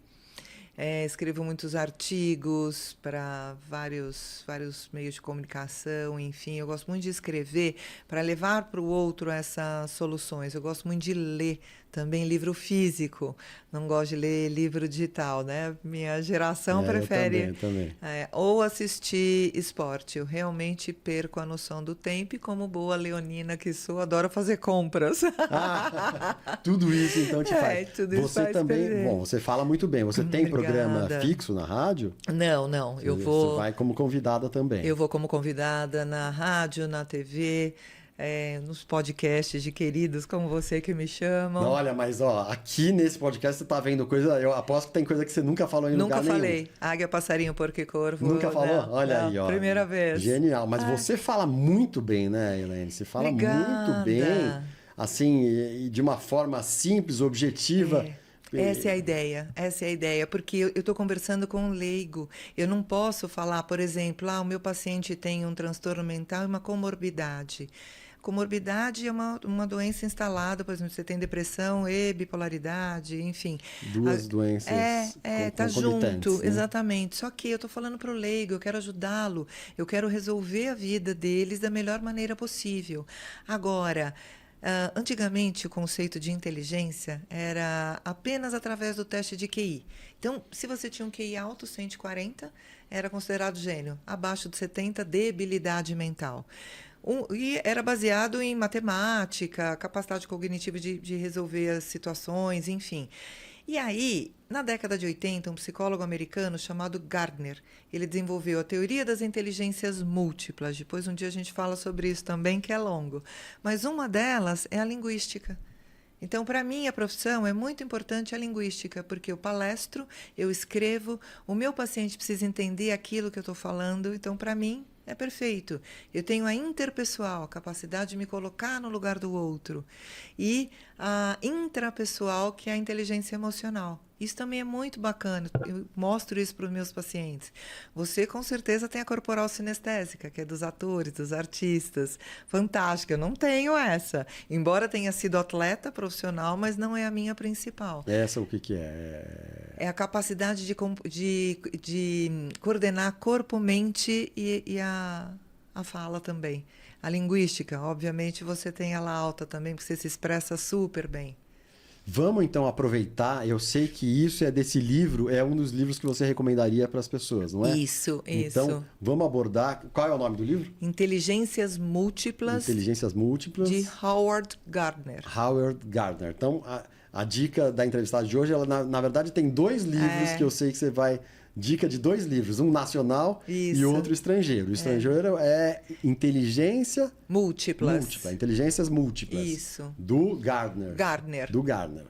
Escrevo muitos artigos para vários meios de comunicação, enfim. Eu gosto muito de escrever para levar para o outro essas soluções. Eu gosto muito de ler também livro físico. Não gosto de ler livro digital, né? Minha geração prefere. Eu também. Ou assistir esporte. Eu realmente perco a noção do tempo e, como boa leonina que sou, adoro fazer compras. Tudo isso então te faz. Tudo isso Você faz também, perder. bom, você fala muito bem. Você tem programa fixo na rádio? Não. Você vai como convidada também. Eu vou como convidada na rádio, na TV. Nos podcasts de queridos como você que me chamam. Olha, mas aqui nesse podcast você tá vendo coisa, eu aposto que tem coisa que você nunca falou em lugar nenhum. Nunca falei. Águia, passarinho, porco e corvo. Nunca falou? Não, olha aí, primeira vez. Genial. Mas você fala muito bem, né, Elaine? Você fala Obrigada. muito bem, assim, e de uma forma simples, objetiva. Essa é a ideia, porque eu estou conversando com um leigo. Eu não posso falar, por exemplo, o meu paciente tem um transtorno mental e uma comorbidade. Comorbidade é uma doença instalada, por exemplo, você tem depressão e bipolaridade, enfim. Duas doenças tá junto, né? Exatamente. Só que eu estou falando para o leigo, eu quero ajudá-lo, eu quero resolver a vida deles da melhor maneira possível. Agora, antigamente, o conceito de inteligência era apenas através do teste de QI. Então, se você tinha um QI alto, 140, era considerado gênio. Abaixo de 70, debilidade mental. E era baseado em matemática, capacidade cognitiva de resolver as situações, enfim. E aí, na década de 80, um psicólogo americano chamado Gardner, ele desenvolveu a teoria das inteligências múltiplas. Depois, um dia a gente fala sobre isso também, que é longo. Mas uma delas é a linguística. Então, para mim, a profissão é muito importante a linguística, porque eu palestro, eu escrevo, o meu paciente precisa entender aquilo que eu estou falando. Então, para mim, é perfeito. Eu tenho a interpessoal, a capacidade de me colocar no lugar do outro. E a intrapessoal, que é a inteligência emocional. Isso também é muito bacana. Eu mostro isso para os meus pacientes. Você, com certeza, tem a corporal sinestésica, que é dos atores, dos artistas. Fantástica. Eu não tenho essa. Embora tenha sido atleta profissional, mas não é a minha principal. Essa o que é? É a capacidade de coordenar corpo, mente e a fala também. A linguística, obviamente, você tem ela alta também, porque você se expressa super bem. Vamos então aproveitar, eu sei que isso é desse livro, é um dos livros que você recomendaria para as pessoas, não é? Isso. Então, vamos abordar, qual é o nome do livro? Inteligências Múltiplas. Inteligências Múltiplas. De Howard Gardner. Howard Gardner. Então, a dica da entrevistada de hoje, ela na verdade tem 2 livros que eu sei que você vai... Dica de 2 livros, um nacional e outro estrangeiro. O estrangeiro é Inteligência Múltipla. Inteligências Múltiplas. Isso. Do Gardner. Do Gardner.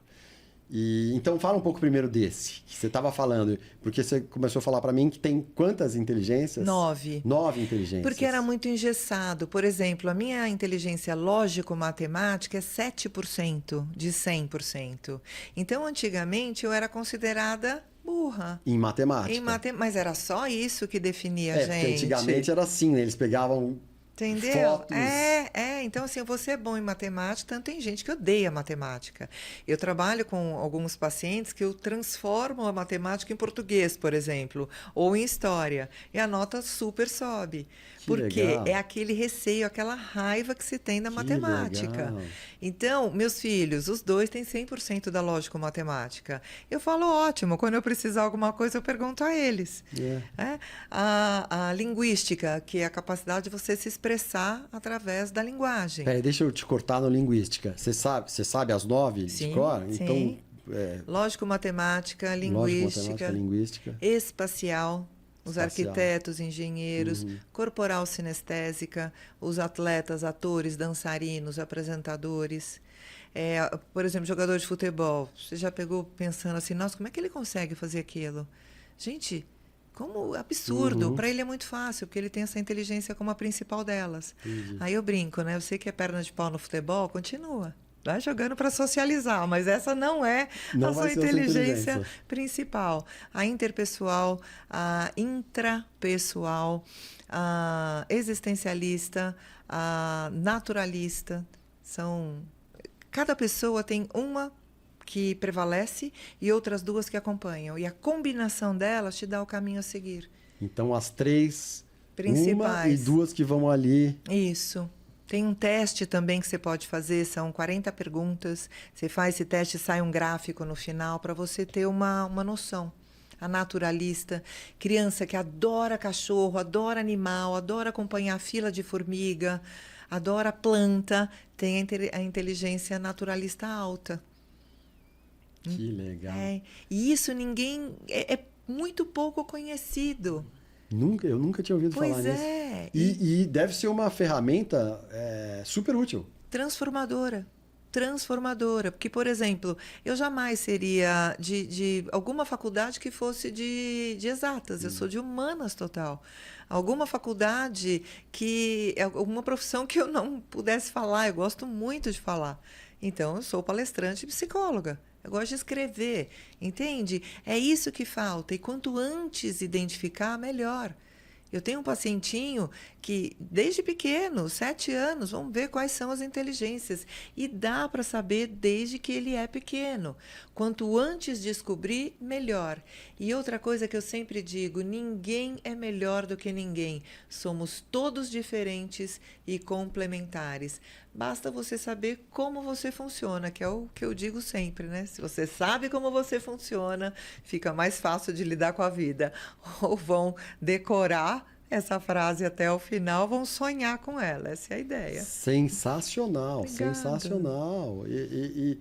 E, então, fala um pouco primeiro desse, que você estava falando, porque você começou a falar para mim que tem quantas inteligências? 9. 9 inteligências. Porque era muito engessado. Por exemplo, a minha inteligência lógico-matemática é 7% de 100%. Então, antigamente, eu era considerada... burra. Em matemática. Mas era só isso que definia a gente. Porque antigamente era assim, né? Eles pegavam fotos. Então, assim, você é bom em matemática, tanto tem gente que odeia matemática. Eu trabalho com alguns pacientes que eu transformo a matemática em português, por exemplo, ou em história, e a nota super sobe. Porque é aquele receio, aquela raiva que se tem da matemática. Legal. Então, meus filhos, os 2 têm 100% da lógico-matemática. Eu falo, ótimo, quando eu precisar de alguma coisa, eu pergunto a eles. A linguística, que é a capacidade de você se expressar através da linguagem. Peraí, deixa eu te cortar no linguística. Você sabe as 9 de cor? Sim. Então, lógico-matemática, linguística, espacial, os arquitetos, engenheiros, corporal sinestésica, os atletas, atores, dançarinos, apresentadores. Por exemplo, jogador de futebol. Você já pegou pensando assim, nossa, como é que ele consegue fazer aquilo? Gente, como absurdo. Para ele é muito fácil, porque ele tem essa inteligência como a principal delas. Aí eu brinco, né? Você que é perna de pau no futebol, continua. Vai jogando para socializar, mas essa não é a sua inteligência principal. A interpessoal, a intrapessoal, a existencialista, a naturalista. Cada pessoa tem uma que prevalece e outras duas que acompanham. E a combinação delas te dá o caminho a seguir. Então, as 3 principais. Uma e 2 que vão ali. Isso. Tem um teste também que você pode fazer, são 40 perguntas. Você faz esse teste e sai um gráfico no final para você ter uma noção. A naturalista, criança que adora cachorro, adora animal, adora acompanhar a fila de formiga, adora planta, tem a inteligência naturalista alta. Que legal. E isso é muito pouco conhecido. Eu nunca tinha ouvido falar nisso. Pois é. E deve ser uma ferramenta super útil. Transformadora. Porque, por exemplo, eu jamais seria de alguma faculdade que fosse de exatas. Eu sou de humanas total. Alguma faculdade alguma profissão que eu não pudesse falar. Eu gosto muito de falar. Então, eu sou palestrante e psicóloga. Eu gosto de escrever, entende? É isso que falta. E quanto antes identificar, melhor. Eu tenho um pacientinho que, desde pequeno, 7 anos, vamos ver quais são as inteligências. E dá para saber desde que ele é pequeno. Quanto antes descobrir, melhor. E outra coisa que eu sempre digo, ninguém é melhor do que ninguém. Somos todos diferentes e complementares. Basta você saber como você funciona, que é o que eu digo sempre, né? Se você sabe como você funciona, fica mais fácil de lidar com a vida. Ou vão decorar essa frase até o final, vão sonhar com ela. Essa é a ideia. Sensacional, Obrigada. Sensacional. E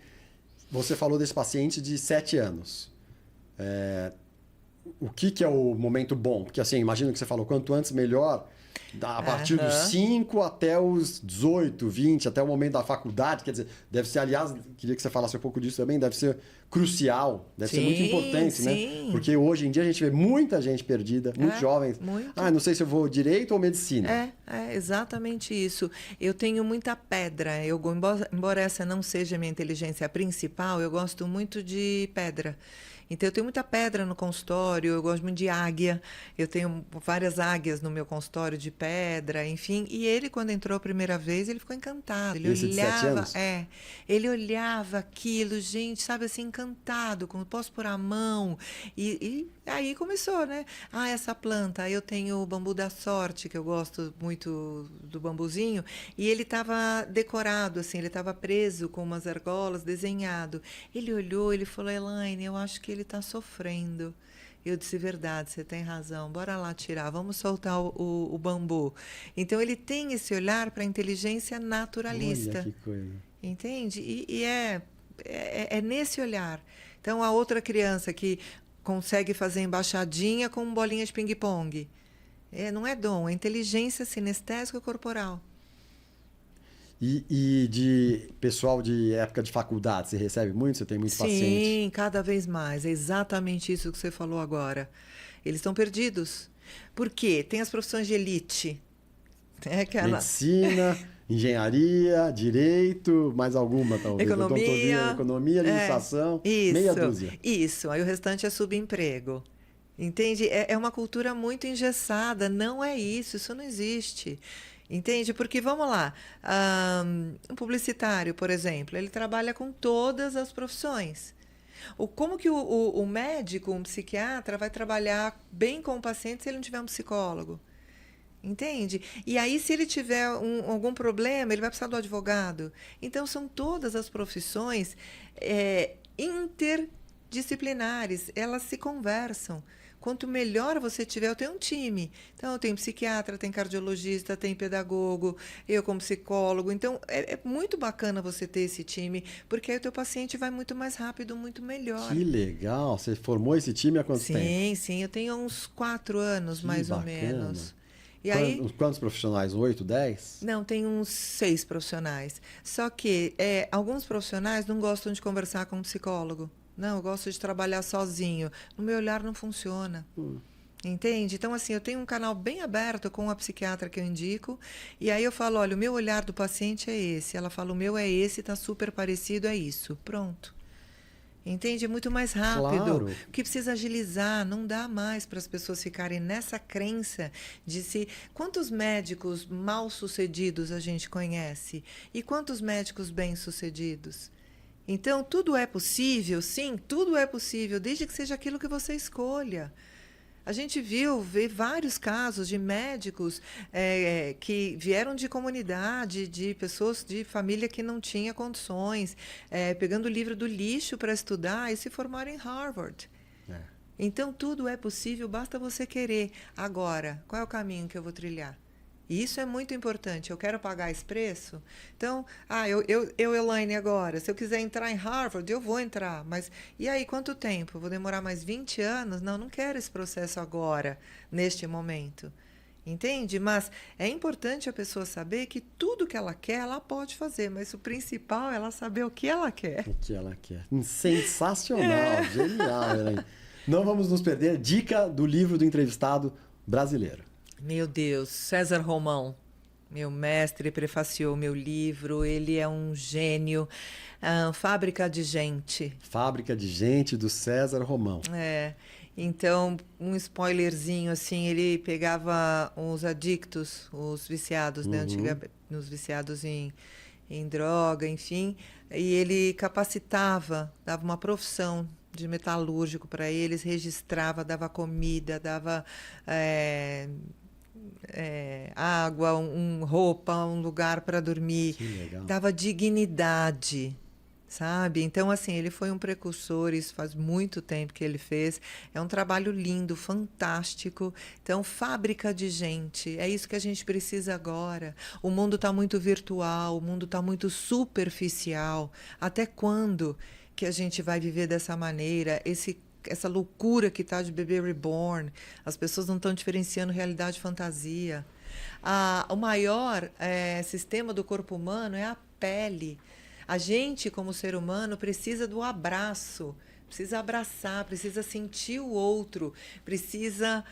você falou desse paciente de 7 anos. O que é o momento bom? Porque assim, imagino que você falou, quanto antes melhor. A partir dos 5 até os 18, 20, até o momento da faculdade, quer dizer, deve ser, aliás, queria que você falasse um pouco disso também, deve ser crucial, deve ser muito importante, né? Porque hoje em dia a gente vê muita gente perdida, muitos jovens. Muito. Não sei se eu vou direito ou medicina. É exatamente isso. Eu tenho muita pedra. Embora essa não seja a minha inteligência principal, eu gosto muito de pedra. Então, eu tenho muita pedra no consultório, eu gosto muito de águia. Eu tenho várias águias no meu consultório de pedra, enfim. E ele, quando entrou a primeira vez, ele ficou encantado. Ele Esse olhava, de 7 anos? Ele olhava aquilo, gente, sabe assim, encantado, como posso pôr a mão. E aí começou, né? Essa planta, aí eu tenho o bambu da sorte, que eu gosto muito do bambuzinho, e ele estava decorado, assim, ele estava preso com umas argolas, desenhado. Ele olhou, ele falou, Elaine, eu acho que ele está sofrendo. Eu disse, verdade, você tem razão, bora lá tirar, vamos soltar o bambu. Então, ele tem esse olhar para a inteligência naturalista. Olha que coisa. Entende? E é nesse olhar. Então, a outra criança que consegue fazer embaixadinha com bolinha de ping-pong. Não é dom, é inteligência sinestésica corporal. E de pessoal de época de faculdade, você recebe muito? Você tem muito paciente? Sim, cada vez mais. É exatamente isso que você falou agora. Eles estão perdidos. Por quê? Tem as profissões de elite. Medicina, engenharia, direito, mais alguma talvez. Economia, administração, meia dúzia. Isso, aí o restante é subemprego. Entende? É uma cultura muito engessada. Não é isso não existe. Entende? Porque, vamos lá, um publicitário, por exemplo, ele trabalha com todas as profissões. Como que o médico, um psiquiatra, vai trabalhar bem com o paciente se ele não tiver um psicólogo? Entende? E aí, se ele tiver algum problema, ele vai precisar do advogado. Então, são todas as profissões interdisciplinares, elas se conversam. Quanto melhor você tiver, eu tenho um time. Então, eu tenho psiquiatra, tem cardiologista, tem pedagogo, eu como psicólogo. Então, é muito bacana você ter esse time, porque aí o teu paciente vai muito mais rápido, muito melhor. Que legal! Você formou esse time há quanto tempo? Sim, eu tenho uns 4 anos, mais ou menos. E aí, quantos profissionais? 8, 10? não, tem uns 6 profissionais. Só que alguns profissionais não gostam de conversar com um psicólogo. Não, eu gosto de trabalhar sozinho. No meu olhar não funciona. Entende? Então, assim, eu tenho um canal bem aberto com a psiquiatra que eu indico, e aí eu falo, olha, o meu olhar do paciente é esse. Ela fala, o meu é esse, está super parecido, é isso. Pronto. Entende? É muito mais rápido. Claro. Porque precisa agilizar, não dá mais para as pessoas ficarem nessa crença de se... Quantos médicos mal-sucedidos a gente conhece? E quantos médicos bem-sucedidos? Então, tudo é possível, sim, tudo é possível, desde que seja aquilo que você escolha. A gente vê vários casos de médicos que vieram de comunidade, de pessoas de família que não tinha condições, pegando o livro do lixo para estudar e se formaram em Harvard. Então, tudo é possível, basta você querer. Agora, qual é o caminho que eu vou trilhar? E isso é muito importante. Eu quero pagar esse preço? Então, Elaine, agora, se eu quiser entrar em Harvard, eu vou entrar. Mas e aí, quanto tempo? Eu vou demorar mais 20 anos? Não quero esse processo agora, neste momento. Entende? Mas é importante a pessoa saber que tudo que ela quer, ela pode fazer. Mas o principal é ela saber o que ela quer. O que ela quer. Sensacional, genial, Elaine. Não vamos nos perder. Dica do livro do entrevistado brasileiro. Meu Deus, César Romão, meu mestre, prefaciou meu livro, ele é um gênio. Fábrica de Gente. Fábrica de Gente, do César Romão. Então, um spoilerzinho, assim, ele pegava os adictos, os viciados, né? Os viciados em droga, enfim, e ele capacitava, dava uma profissão de metalúrgico para eles, registrava, dava comida, dava... água, roupa, um lugar para dormir, dava dignidade, sabe? Então, assim, ele foi um precursor, isso faz muito tempo que ele fez, é um trabalho lindo, fantástico. Então, fábrica de gente, é isso que a gente precisa agora. O mundo está muito virtual, o mundo está muito superficial. Até quando que a gente vai viver dessa maneira? Essa loucura que está de bebê reborn, as pessoas não estão diferenciando realidade e fantasia. O maior sistema do corpo humano é a pele. A gente, como ser humano, precisa do abraço, precisa abraçar, precisa sentir o outro, precisa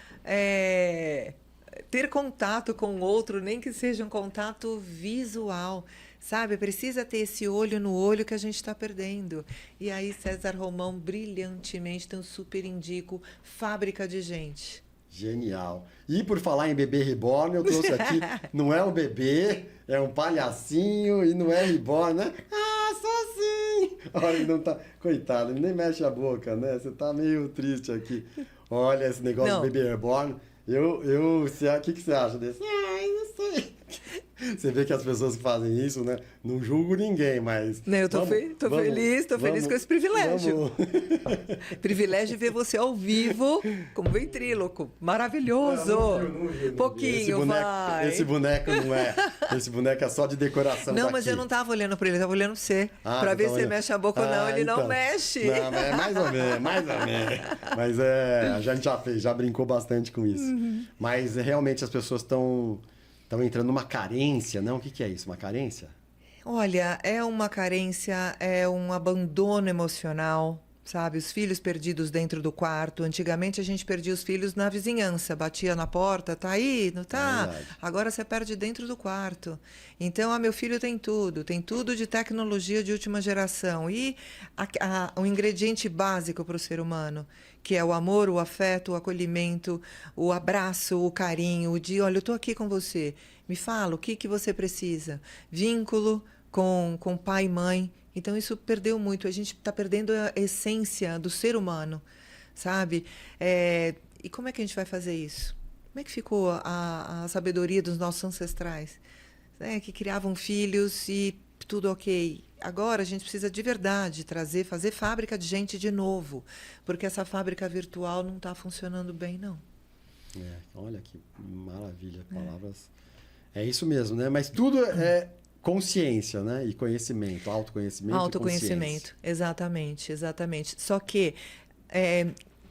ter contato com o outro, nem que seja um contato visual. Sabe, precisa ter esse olho no olho que a gente está perdendo. E aí, César Romão, brilhantemente, então super indico, Fábrica de Gente. Genial. E por falar em bebê reborn, eu trouxe aqui, não é um bebê, é um palhacinho e não é reborn, né? Sou sim! Olha, ele não tá... Coitado, ele nem mexe a boca, né? Você tá meio triste aqui. Olha esse negócio de bebê reborn. O que você acha desse? Não sei. Você vê que as pessoas que fazem isso, né? Não julgo ninguém, mas... Não, eu tô feliz com esse privilégio. Privilégio de ver você ao vivo como ventríloco. Maravilhoso. Não vi. Pouquinho, vai. Esse boneco não é. Esse boneco é só de decoração. Não, mas eu não tava olhando pra ele, eu tava olhando pra você. Pra ver se você mexe a boca ou não. Ele não mexe. Não, mas mais ou menos. Mas a gente já brincou bastante com isso. Mas realmente as pessoas estão entrando numa carência, não? O que é isso? Uma carência? Olha, é uma carência, é um abandono emocional, sabe? Os filhos perdidos dentro do quarto. Antigamente a gente perdia os filhos na vizinhança, batia na porta, tá aí, não tá? Agora você perde dentro do quarto. Então, meu filho tem tudo de tecnologia de última geração. E o ingrediente básico para o ser humano, que é o amor, o afeto, o acolhimento, o abraço, o carinho, olha, eu estou aqui com você, me fala, o que você precisa? Vínculo com pai e mãe. Então, isso perdeu muito. A gente está perdendo a essência do ser humano, sabe? E como é que a gente vai fazer isso? Como é que ficou a sabedoria dos nossos ancestrais? Que criavam filhos e tudo ok. Agora a gente precisa de verdade fazer fábrica de gente de novo, porque essa fábrica virtual não está funcionando bem, não. Olha que maravilha, palavras. É isso mesmo, né? Mas tudo é consciência, né? E conhecimento, autoconhecimento. Autoconhecimento, exatamente. Só que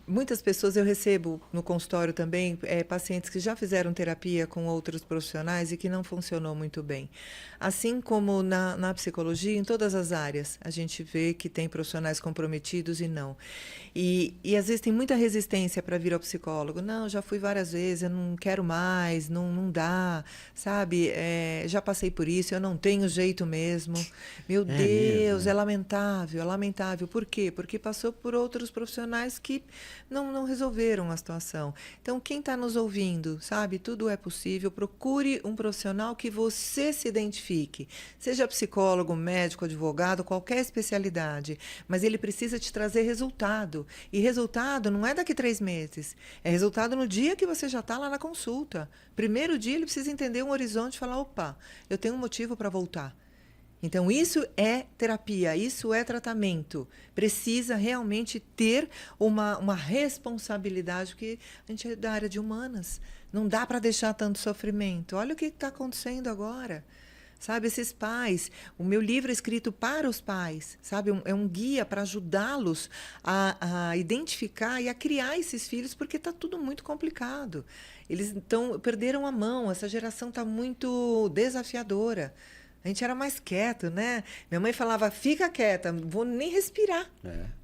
muitas pessoas eu recebo no consultório também, pacientes que já fizeram terapia com outros profissionais e que não funcionou muito bem. Assim como na psicologia, em todas as áreas, a gente vê que tem profissionais comprometidos e não. E às vezes tem muita resistência para vir ao psicólogo. Não, já fui várias vezes, eu não quero mais, não dá, sabe? Já passei por isso, eu não tenho jeito mesmo. Meu Deus, mesmo. é lamentável, é lamentável. Por quê? Porque passou por outros profissionais que não resolveram a situação. Então, quem está nos ouvindo, sabe? Tudo é possível. Procure um profissional que você se identifique. Seja psicólogo, médico, advogado, qualquer especialidade. Mas ele precisa te trazer resultado. E resultado não é daqui 3 meses. É resultado no dia que você já está lá na consulta. Primeiro dia, ele precisa entender um horizonte e falar, opa, eu tenho um motivo para voltar. Então, isso é terapia, isso é tratamento. Precisa realmente ter uma responsabilidade, porque a gente é da área de humanas. Não dá para deixar tanto sofrimento. Olha o que está acontecendo agora. Sabe, esses pais, o meu livro é escrito para os pais, sabe, é um guia para ajudá-los a identificar e a criar esses filhos, porque está tudo muito complicado. Eles perderam a mão, essa geração está muito desafiadora. A gente era mais quieto, né? Minha mãe falava, fica quieta, não vou nem respirar.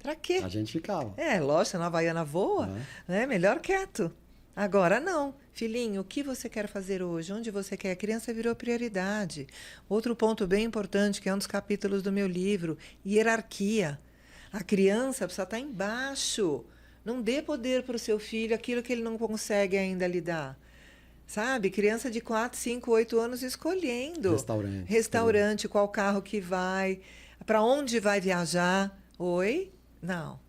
Pra quê? A gente ficava. Lógico, na Havaiana voa, né? Melhor quieto. Agora não. Filhinho, o que você quer fazer hoje? Onde você quer? A criança virou prioridade. Outro ponto bem importante, que é um dos capítulos do meu livro, hierarquia. A criança precisa estar embaixo. Não dê poder para o seu filho aquilo que ele não consegue ainda lidar. Sabe? Criança de 4, 5, 8 anos escolhendo. Restaurante, qual carro que vai, para onde vai viajar. Oi? Não.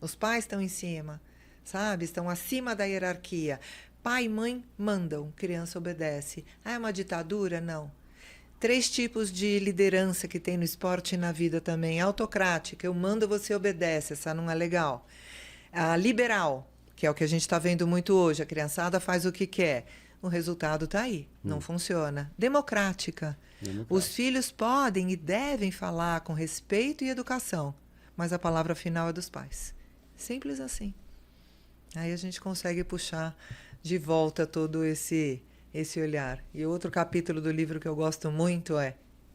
Os pais estão em cima, sabe? Estão acima da hierarquia. Pai e mãe mandam, criança obedece. É uma ditadura? Não. 3 tipos de liderança que tem no esporte e na vida também. Autocrática, eu mando, você obedece, essa não é legal. A liberal, que é o que a gente está vendo muito hoje, a criançada faz o que quer. O resultado está aí, não funciona. Democrática. Os filhos podem e devem falar com respeito e educação, mas a palavra final é dos pais. Simples assim. Aí a gente consegue puxar de volta todo esse olhar. E outro capítulo do livro que eu gosto muito é,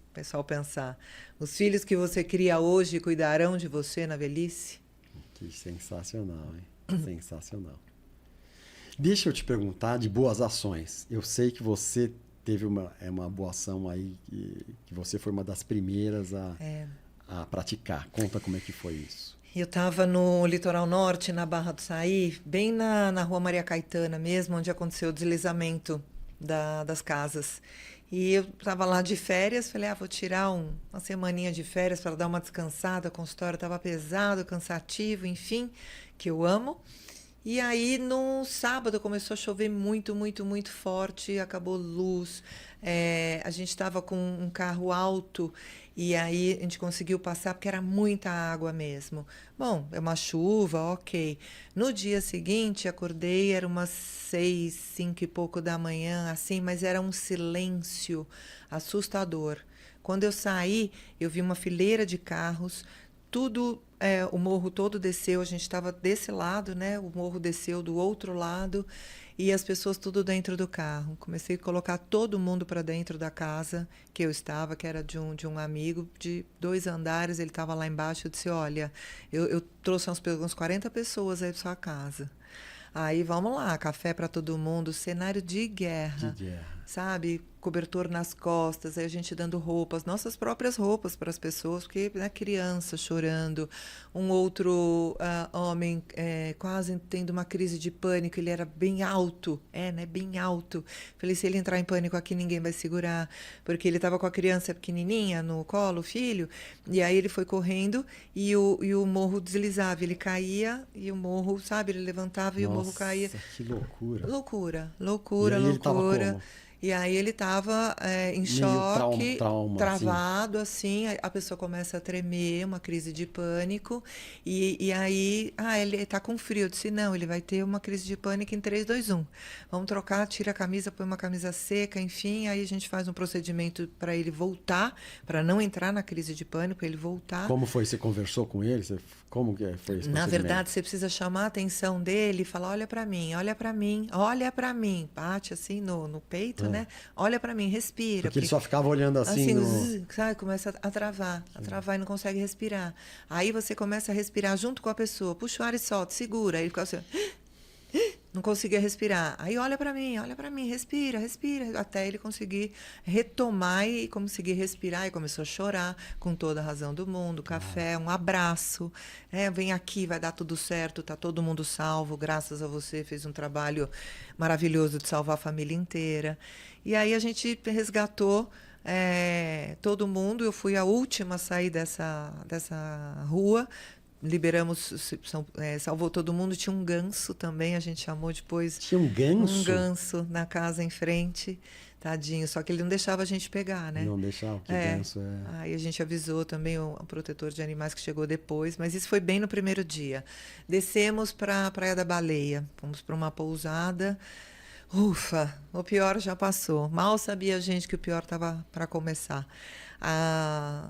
o pessoal pensar, os filhos que você cria hoje cuidarão de você na velhice? Que sensacional, hein? Sensacional. Deixa eu te perguntar de boas ações. Eu sei que você teve uma boa ação aí, que você foi uma das primeiras a praticar. Conta como é que foi isso. Eu estava no litoral norte, na Barra do Saí, bem na rua Maria Caetana mesmo, onde aconteceu o deslizamento das casas. E eu estava lá de férias, falei, vou tirar uma semaninha de férias para dar uma descansada, o consultório estava pesado, cansativo, enfim, que eu amo. E aí, no sábado, começou a chover muito, muito, muito forte, acabou luz. A gente estava com um carro alto e aí a gente conseguiu passar porque era muita água mesmo. Bom, é uma chuva, ok. No dia seguinte, acordei, era umas 6, 5 e pouco da manhã, assim, mas era um silêncio assustador. Quando eu saí, eu vi uma fileira de carros, tudo, o morro todo desceu, a gente estava desse lado, né? O morro desceu do outro lado e as pessoas tudo dentro do carro. Comecei a colocar todo mundo para dentro da casa que eu estava, que era de um amigo de 2 andares, ele estava lá embaixo. Eu disse, olha, eu trouxe uns 40 pessoas aí para sua casa. Aí vamos lá, café para todo mundo, cenário de guerra. Sabe? Cobertor nas costas, aí a gente dando roupas, nossas próprias roupas para as pessoas, porque criança chorando, um outro homem quase tendo uma crise de pânico, ele era bem alto, né? Bem alto. Falei, se ele entrar em pânico aqui, ninguém vai segurar, porque ele estava com a criança pequenininha no colo, o filho, e aí ele foi correndo e o morro deslizava, ele caía e o morro, sabe, ele levantava e o morro caía. Nossa, que loucura. Loucura. E aí ele tava como? E aí ele estava em choque, travado, assim. A pessoa começa a tremer, uma crise de pânico. E aí, ele está com frio. Eu disse, não, ele vai ter uma crise de pânico em 3, 2, 1. Vamos trocar, tira a camisa, põe uma camisa seca, enfim. Aí a gente faz um procedimento para ele voltar, para não entrar na crise de pânico, ele voltar. Como foi? Você conversou com ele? Como que foi esse Na verdade, você precisa chamar a atenção dele e falar, olha para mim, olha para mim, olha para mim. Bate assim no peito, né? Olha para mim, respira. Porque ele só ficava olhando assim sabe? Começa a travar e não consegue respirar. Aí você começa a respirar junto com a pessoa, puxa o ar e solta, segura. Aí ele fica assim, não conseguia respirar. Aí olha para mim, respira, respira, até ele conseguir retomar e conseguir respirar. E começou a chorar com toda a razão do mundo. Café, um abraço, vem aqui, vai dar tudo certo, tá todo mundo salvo, graças a você, fez um trabalho maravilhoso de salvar a família inteira. E aí a gente resgatou todo mundo. Eu fui a última a sair dessa rua. Liberamos, salvou todo mundo. Tinha um ganso também, a gente chamou depois. Tinha um ganso? Um ganso na casa em frente, tadinho. Só que ele não deixava a gente pegar, né? Não deixava, que ganso é. Aí a gente avisou também o protetor de animais que chegou depois, mas isso foi bem no primeiro dia. Descemos para a Praia da Baleia, fomos para uma pousada. Ufa, o pior já passou. Mal sabia a gente que o pior estava para começar. A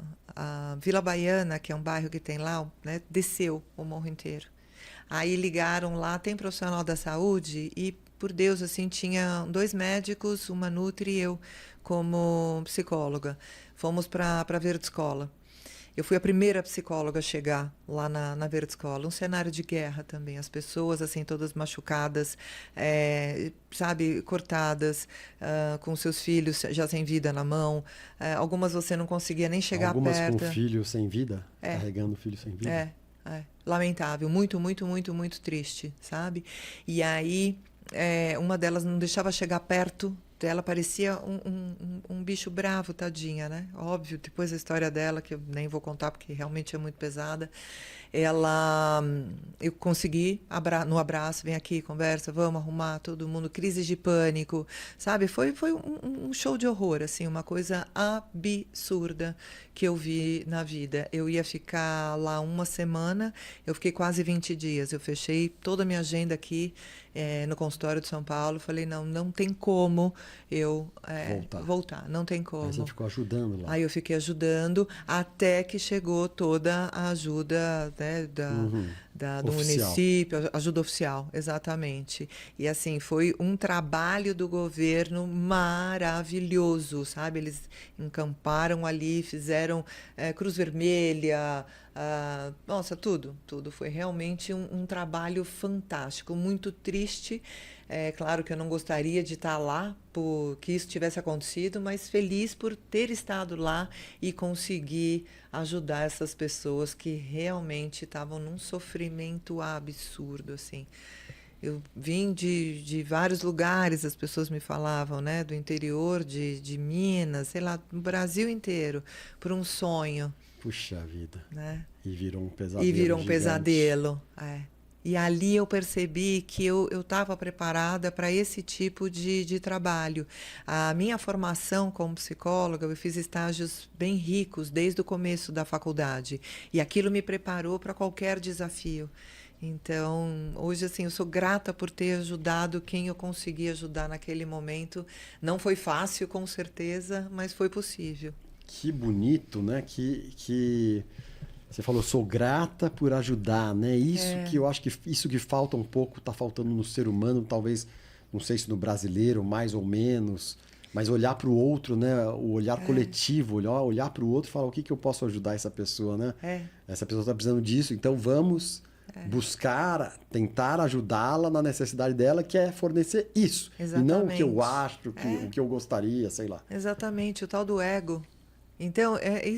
Vila Baiana, que é um bairro que tem lá, né, desceu o morro inteiro. Aí ligaram lá, tem profissional da saúde e, por Deus, assim, tinha 2 médicos, uma nutri e eu como psicóloga. Fomos para a Verde Escola. Eu fui a primeira psicóloga a chegar lá na Verde Escola. Um cenário de guerra também. As pessoas, assim, todas machucadas, sabe, cortadas, com seus filhos já sem vida na mão. Algumas você não conseguia nem chegar perto. Algumas com filho sem vida? Carregando filho sem vida? Lamentável. Muito, muito, muito, muito triste, sabe? E aí, uma delas não deixava chegar perto. Ela parecia um bicho bravo, tadinha, né? Óbvio, depois a história dela, que eu nem vou contar porque realmente é muito pesada. Eu consegui, no abraço, vem aqui, conversa, vamos arrumar todo mundo, crise de pânico, sabe? Foi um show de horror, assim, uma coisa absurda que eu vi na vida. Eu ia ficar lá 1 semana, eu fiquei quase 20 dias. Eu fechei toda a minha agenda aqui no consultório de São Paulo. Falei, não tem como eu voltar, não tem como. Aí você ficou ajudando lá. Aí eu fiquei ajudando até que chegou toda a ajuda, né, do município, ajuda oficial, exatamente. E assim, foi um trabalho do governo maravilhoso, sabe? Eles encamparam ali, fizeram Cruz Vermelha, nossa, tudo. Foi realmente um trabalho fantástico, muito triste. É claro que eu não gostaria de estar lá, que isso tivesse acontecido, mas feliz por ter estado lá e conseguir ajudar essas pessoas que realmente estavam num sofrimento absurdo, assim. Eu vim de vários lugares, as pessoas me falavam, né, do interior de Minas, sei lá, no Brasil inteiro, por um sonho. Puxa vida. Né? E virou um pesadelo. E virou um gigante. pesadelo, E ali eu percebi que eu estava preparada para esse tipo de trabalho. A minha formação como psicóloga, eu fiz estágios bem ricos desde o começo da faculdade. E aquilo me preparou para qualquer desafio. Então, hoje, assim, eu sou grata por ter ajudado quem eu consegui ajudar naquele momento. Não foi fácil, com certeza, mas foi possível. Que bonito, né? Que você falou, sou grata por ajudar, né? Isso que eu acho que isso que falta um pouco, está faltando no ser humano, talvez, não sei se no brasileiro, mais ou menos, mas olhar para o outro, né? O olhar coletivo, olhar para o outro e falar o que eu posso ajudar essa pessoa, né? Essa pessoa está precisando disso, então vamos buscar, tentar ajudá-la na necessidade dela, que é fornecer isso. Exatamente. E não o que eu acho, o que eu gostaria, sei lá. Exatamente, o tal do ego. Então,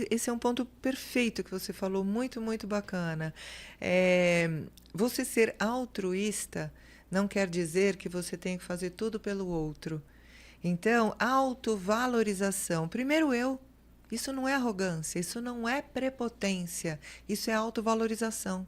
esse é um ponto perfeito que você falou, muito, muito bacana. Você ser altruísta não quer dizer que você tem que fazer tudo pelo outro. Então, autovalorização. Primeiro eu. Isso não é arrogância, isso não é prepotência, isso é autovalorização.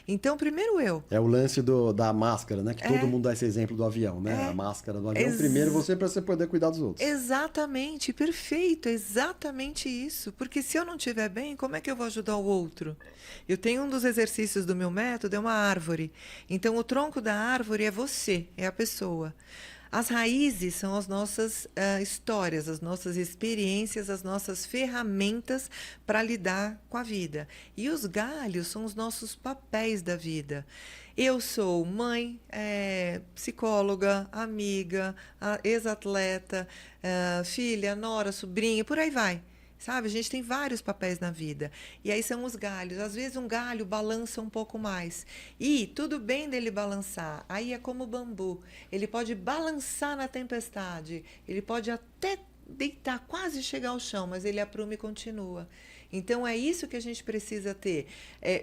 Então, primeiro eu. É o lance da máscara, né? Que todo mundo dá esse exemplo do avião, né? A máscara do avião. Primeiro você, para você poder cuidar dos outros. Exatamente, perfeito, exatamente isso. Porque se eu não estiver bem, como é que eu vou ajudar o outro? Eu tenho um dos exercícios do meu método, é uma árvore. Então, o tronco da árvore é você, é a pessoa. As raízes são as nossas histórias, as nossas experiências, as nossas ferramentas para lidar com a vida. E os galhos são os nossos papéis da vida. Eu sou mãe, psicóloga, amiga, ex-atleta, filha, nora, sobrinha, por aí vai. Sabe, a gente tem vários papéis na vida. E aí são os galhos. Às vezes um galho balança um pouco mais. E tudo bem dele balançar. Aí é como o bambu. Ele pode balançar na tempestade. Ele pode até deitar, quase chegar ao chão, mas ele apruma e continua. Então é isso que a gente precisa ter.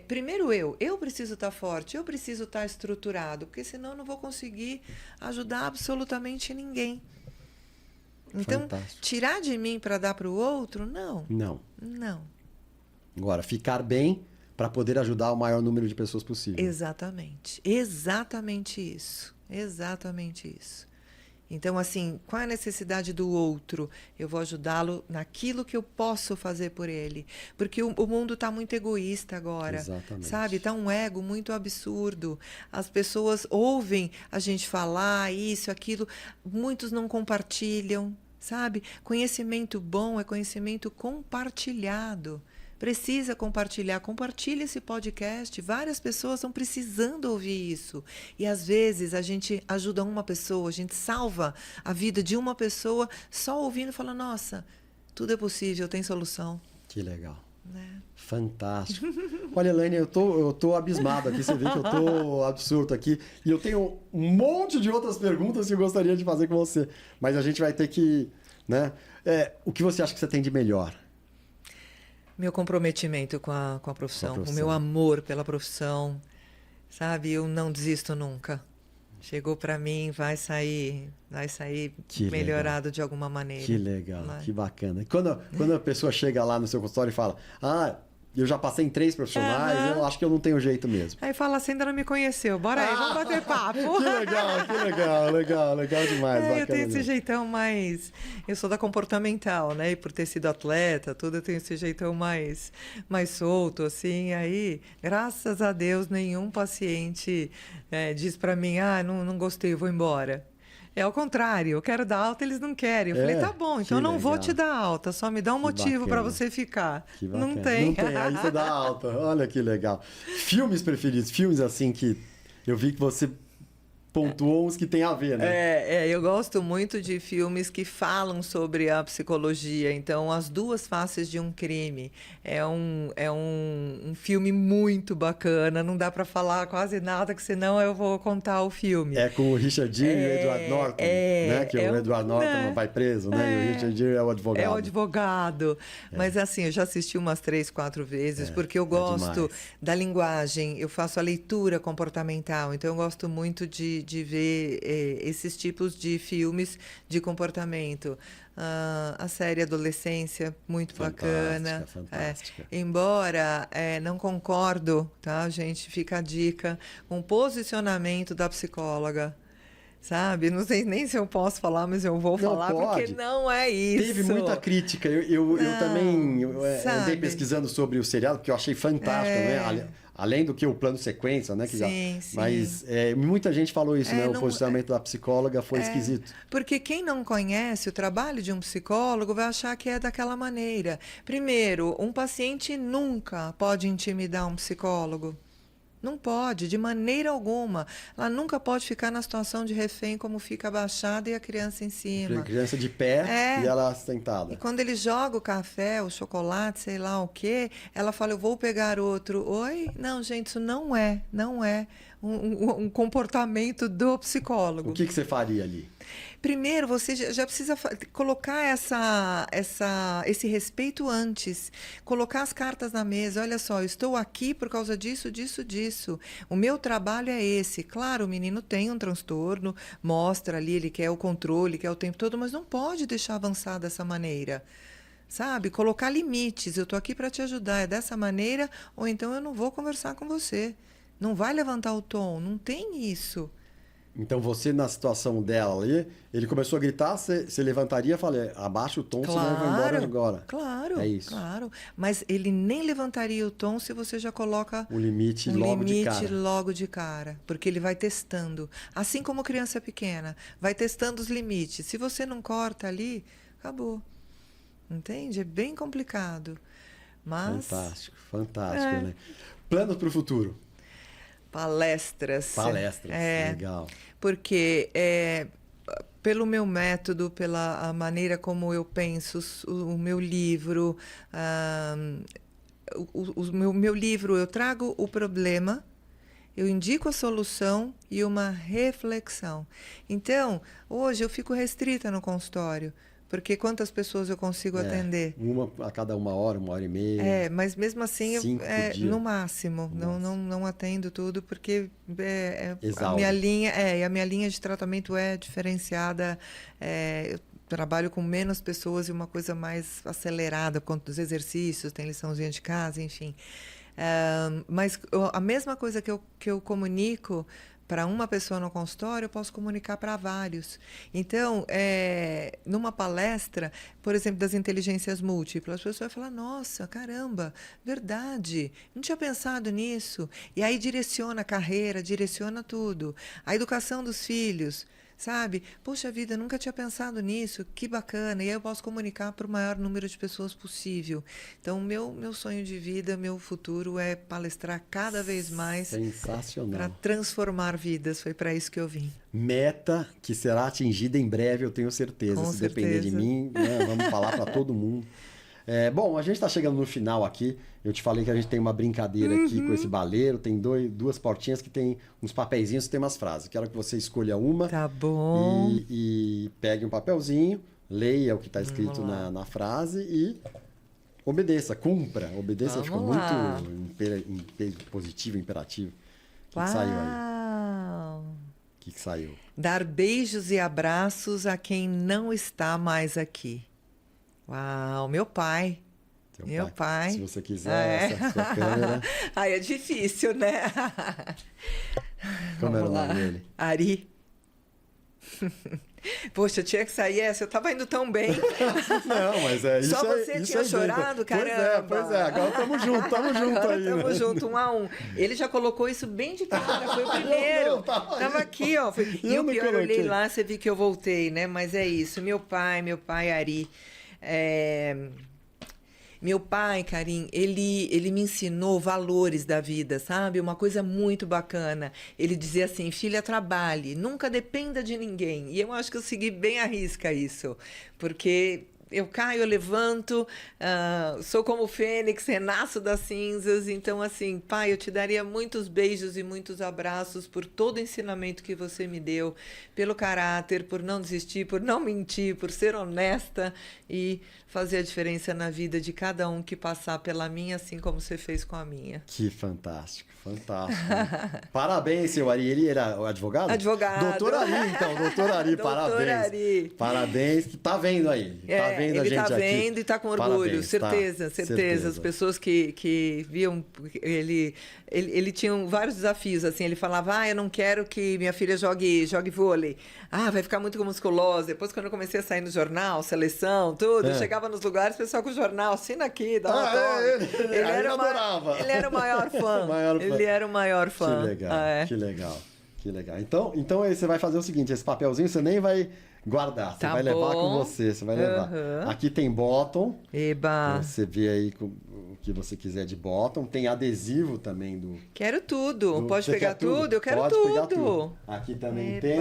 Primeiro eu preciso estar forte, eu preciso estar estruturado, porque senão eu não vou conseguir ajudar absolutamente ninguém. Então, fantástico. Tirar de mim para dar para o outro, não. Não. Não. Agora, ficar bem para poder ajudar o maior número de pessoas possível. Exatamente. Exatamente isso. Exatamente isso. Então, assim, qual é a necessidade do outro? Eu vou ajudá-lo naquilo que eu posso fazer por ele. Porque o mundo está muito egoísta agora. Exatamente. Sabe? Está um ego muito absurdo. As pessoas ouvem a gente falar isso, aquilo. Muitos não compartilham, sabe? Conhecimento bom é conhecimento compartilhado. Precisa compartilhar. Compartilhe esse podcast. Várias pessoas estão precisando ouvir isso. E, às vezes, a gente ajuda uma pessoa, a gente salva a vida de uma pessoa só ouvindo e falando, nossa, tudo é possível, tem solução. Que legal. Né? Fantástico. Olha, Elaine, eu tô abismado aqui. Você vê que eu tô absurdo aqui. E eu tenho um monte de outras perguntas que eu gostaria de fazer com você. Mas a gente vai ter que... né? O que você acha que você tem de melhor? Meu comprometimento com a profissão, o meu amor pela profissão, sabe? Eu não desisto nunca. Chegou para mim, vai sair que melhorado legal. De alguma maneira. Que legal, que bacana. Quando a pessoa chega lá no seu consultório e fala, eu já passei em 3 profissionais, eu acho que eu não tenho jeito mesmo. Aí fala assim, ainda não me conheceu, bora aí, vamos bater papo. legal demais. Bacana, eu tenho esse jeitão mais... Eu sou da comportamental, né? E por ter sido atleta, tudo, eu tenho esse jeitão mais solto, assim. Aí, graças a Deus, nenhum paciente diz pra mim, não gostei, eu vou embora. É ao contrário, eu quero dar alta, eles não querem. Eu falei, tá bom, então eu não vou te dar alta, só me dá um motivo para você ficar. Não tem. Não tem, aí você dá alta. Olha que legal. Filmes preferidos, filmes assim que eu vi que você pontuou uns que tem a ver, né? Eu gosto muito de filmes que falam sobre a psicologia. Então, As Duas Faces de um Crime é um filme muito bacana. Não dá para falar quase nada, que senão eu vou contar o filme. É com o Richard Gere e o Edward Norton, né? Que o Edward Norton vai preso, né? E o Richard Gere é o advogado. É o advogado. Mas assim, eu já assisti umas 3, 4 vezes, porque eu gosto da linguagem. Eu faço a leitura comportamental. Então, eu gosto muito de ver esses tipos de filmes de comportamento. A série Adolescência, muito bacana. Fantástica. Embora não concordo, tá, gente? Fica a dica, com o posicionamento da psicóloga. Sabe? Não sei nem se eu posso falar, mas eu vou falar, porque não é isso. Teve muita crítica. Eu também andei pesquisando sobre o seriado, porque eu achei fantástico, né? Além do que o plano sequência, né? Que sim. Mas muita gente falou isso, né? O posicionamento da psicóloga foi esquisito. Porque quem não conhece o trabalho de um psicólogo vai achar que é daquela maneira. Primeiro, um paciente nunca pode intimidar um psicólogo. Não pode, de maneira alguma. Ela nunca pode ficar na situação de refém, como fica abaixada e a criança em cima. A criança de pé e ela sentada. E quando ele joga o café, o chocolate, sei lá o quê, ela fala, eu vou pegar outro. Oi? Não, gente, isso não é um comportamento do psicólogo. O que você faria ali? Primeiro, você já precisa colocar esse respeito antes. Colocar as cartas na mesa. Olha só, eu estou aqui por causa disso, disso, disso. O meu trabalho é esse. Claro, o menino tem um transtorno, mostra ali, ele quer o controle, quer o tempo todo, mas não pode deixar avançar dessa maneira. Sabe? Colocar limites. Eu estou aqui para te ajudar. É dessa maneira, ou então eu não vou conversar com você. Não vai levantar o tom, não tem isso. Então você, na situação dela ali, ele começou a gritar, você levantaria e falaria, abaixa o tom, senão eu vou embora agora. Claro, é isso. Claro. Mas ele nem levantaria o tom se você já coloca o limite logo de cara. Porque ele vai testando. Assim como criança pequena, vai testando os limites. Se você não corta ali, acabou. Entende? É bem complicado. Mas... Fantástico, né? Planos para o futuro? Palestras, legal. Porque pelo meu método, pela maneira como eu penso, o meu livro, meu livro, eu trago o problema, eu indico a solução e uma reflexão. Então, hoje eu fico restrita no consultório. Porque quantas pessoas eu consigo atender? Uma a cada 1 hora, 1 hora e meia. Mas mesmo assim, no máximo. Não atendo tudo, porque a minha linha de tratamento é diferenciada. Eu trabalho com menos pessoas e uma coisa mais acelerada, quanto os exercícios, tem liçãozinha de casa, enfim. Mas a mesma coisa que eu comunico para uma pessoa no consultório, eu posso comunicar para vários. Então, numa palestra, por exemplo, das inteligências múltiplas, a pessoa vai falar, nossa, caramba, verdade, não tinha pensado nisso. E aí direciona a carreira, direciona tudo. A educação dos filhos, sabe? Poxa vida, eu nunca tinha pensado nisso, que bacana. E aí eu posso comunicar para o maior número de pessoas possível. Então, meu sonho de vida, meu futuro é palestrar cada vez mais. Sensacional. Para transformar vidas. Foi para isso que eu vim. Meta que será atingida em breve, eu tenho certeza. Se depender de mim, né, vamos falar para todo mundo. Bom, a gente está chegando no final aqui. Eu te falei que a gente tem uma brincadeira aqui com esse baleiro. Tem duas portinhas que tem uns papeizinhos que tem umas frases. Quero que você escolha uma. Tá bom. E pegue um papelzinho, leia o que está escrito na frase e obedeça, cumpra. Obedeça, ficou muito positivo, imperativo. O que saiu aí? O que saiu? Dar beijos e abraços a quem não está mais aqui. Uau, meu pai. Meu pai. Se você quiser, essa sua câmera. Ai, é difícil, né? Como era o nome dele? Ari. Poxa, tinha que sair essa, eu tava indo tão bem. Não, mas isso. Só você tinha chorado, caramba. Pois é, agora estamos juntos agora aí. Estamos juntos, 1 a 1. Ele já colocou isso bem de cara, foi o primeiro. Tava aqui, ó. E o pior, eu olhei lá, você viu que eu voltei, né? Mas é isso, meu pai, Ari. Meu pai, Karim, ele me ensinou valores da vida, sabe? Uma coisa muito bacana. Ele dizia assim, filha, trabalhe, nunca dependa de ninguém. E eu acho que eu segui bem à risca isso, porque eu caio, eu levanto, sou como o fênix, renasço das cinzas. Então, assim, pai, eu te daria muitos beijos e muitos abraços por todo o ensinamento que você me deu, pelo caráter, por não desistir, por não mentir, por ser honesta e fazer a diferença na vida de cada um que passar pela minha, assim como você fez com a minha. Que fantástico. Parabéns, seu Ari. Ele era o advogado? Advogado. Doutor Ari, então. Doutor Ari, parabéns. Ari. Parabéns, que tá vendo aí. Tá vendo a gente aqui. Ele tá vendo e tá com orgulho. Certeza. As pessoas que viam, ele tinha vários desafios, assim. Ele falava, eu não quero que minha filha jogue vôlei. Vai ficar muito musculosa. Depois, quando eu comecei a sair no jornal, seleção, tudo, eu chegava nos lugares, o pessoal com o jornal, assina aqui, dá uma toma. Ele era o maior fã. Ele era o maior fã. Que legal. Então aí você vai fazer o seguinte, esse papelzinho você nem vai guardar, você vai levar com você, você vai levar. Aqui tem bottom. Eba. Você vê aí o que você quiser de bottom. Tem adesivo também do... Quero tudo. Pode pegar tudo? Eu quero Pode tudo. Pegar tudo. Aqui também tem.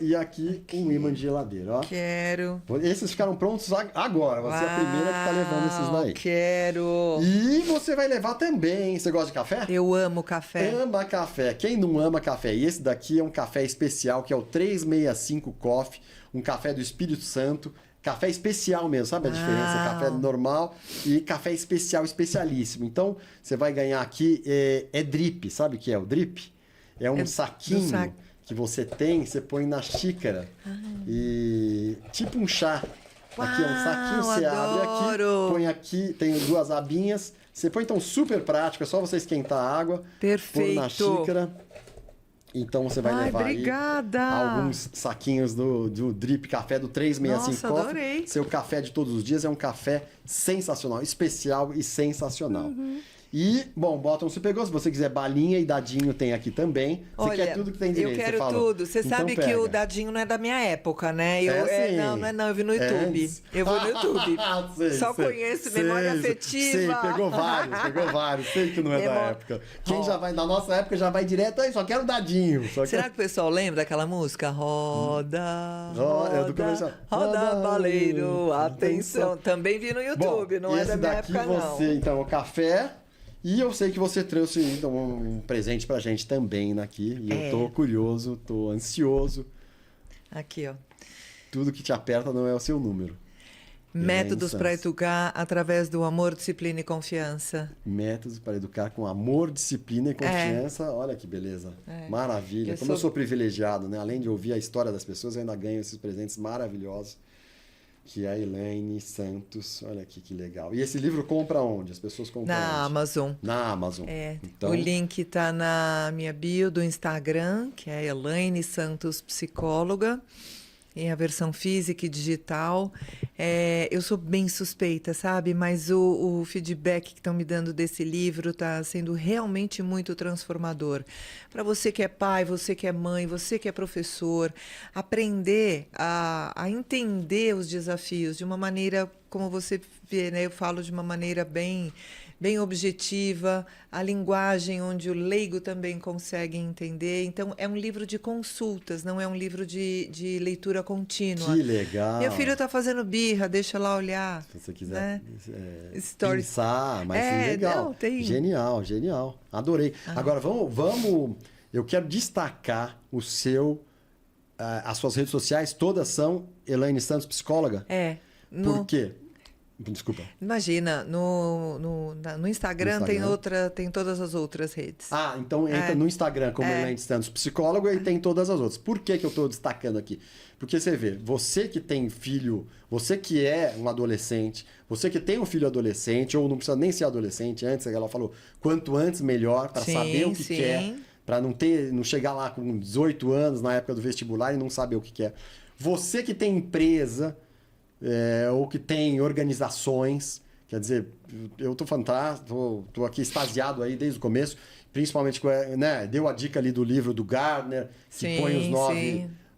E aqui um imã de geladeira, ó. Quero. Esses ficaram prontos agora. Você é a primeira que tá levando esses daí. Quero. E você vai levar também. Você gosta de café? Eu amo café. Ama café. Quem não ama café? E esse daqui é um café especial, que é o 365 Coffee, um café do Espírito Santo. Café especial mesmo, sabe a diferença? Café normal e café especial, especialíssimo. Então, você vai ganhar aqui, drip, sabe o que é o drip? É um saquinho que você põe na xícara e tipo um chá. Aqui é um saquinho, você abre aqui, põe aqui, tem 2 abinhas. Você põe, então, super prático, é só você esquentar a água. Perfeito. Pôr na xícara. Então você vai levar obrigada. aí alguns saquinhos do Drip Café do 365 Nossa, Coffee. adorei. Seu café de todos os dias é um café sensacional, especial e sensacional. E, bom, bota um super gosto. Se você quiser balinha e dadinho, tem aqui também. Você quer tudo que tem direito, eu quero você falou. tudo. Você Então sabe pega. que o dadinho não é da minha época, né? Sim. Não, eu vi no YouTube. Antes. Eu vou no YouTube. Só conheço memória afetiva. Sei, pegou vários. Sei que não é da época. Quem já vai, na nossa época, já vai direto aí, só quero dadinho. Será que o pessoal lembra daquela música? Roda, é do comercial. roda, baleiro, atenção. Também vi no YouTube, não é da minha época, não. Você, então, o café... E eu sei que você trouxe então, um presente pra gente também aqui. E eu tô curioso, tô ansioso. Aqui, ó. Tudo que te aperta não é o seu número. Métodos para educar através do amor, disciplina e confiança. Métodos para educar com amor, disciplina e confiança. Olha que beleza. Maravilha. Eu sou privilegiado, né? Além de ouvir a história das pessoas, eu ainda ganho esses presentes maravilhosos. Que é a Elaine Santos. Olha aqui que legal. E esse livro compra onde? As pessoas compram na onde? Amazon. Na Amazon. Então... O link está na minha bio do Instagram, que é Elaine Santos Psicóloga, em a versão física e digital. Eu sou bem suspeita, sabe? Mas o feedback que estão me dando desse livro está sendo realmente muito transformador. Para você que é pai, você que é mãe, você que é professor, aprender a entender os desafios de uma maneira, como você vê, né? Eu falo de uma maneira bem objetiva, a linguagem onde o leigo também consegue entender. Então, é um livro de consultas, não é um livro de leitura contínua. Que legal! Meu filho está fazendo birra, deixa lá olhar. Se você quiser Stories. pensar, mas legal. Não, tem... Genial. Adorei. Agora, vamos... Eu quero destacar as suas redes sociais, todas são Elaine Santos Psicóloga? Por quê? Desculpa. Imagina, no Instagram tem todas as outras redes. Então entra no Instagram como Elaine Santos Psicóloga e tem todas as outras. Por que eu estou destacando aqui? Porque você vê, você que tem filho, você que é um adolescente, você que tem um filho adolescente, ou não precisa nem ser adolescente, antes ela falou, quanto antes melhor, para saber o que quer, para não chegar lá com 18 anos na época do vestibular e não saber o que quer. Você que tem empresa... ou que tem organizações, quer dizer, eu estou fantástico, estou aqui extasiado aí desde o começo, principalmente, né, deu a dica ali do livro do Gardner, que põe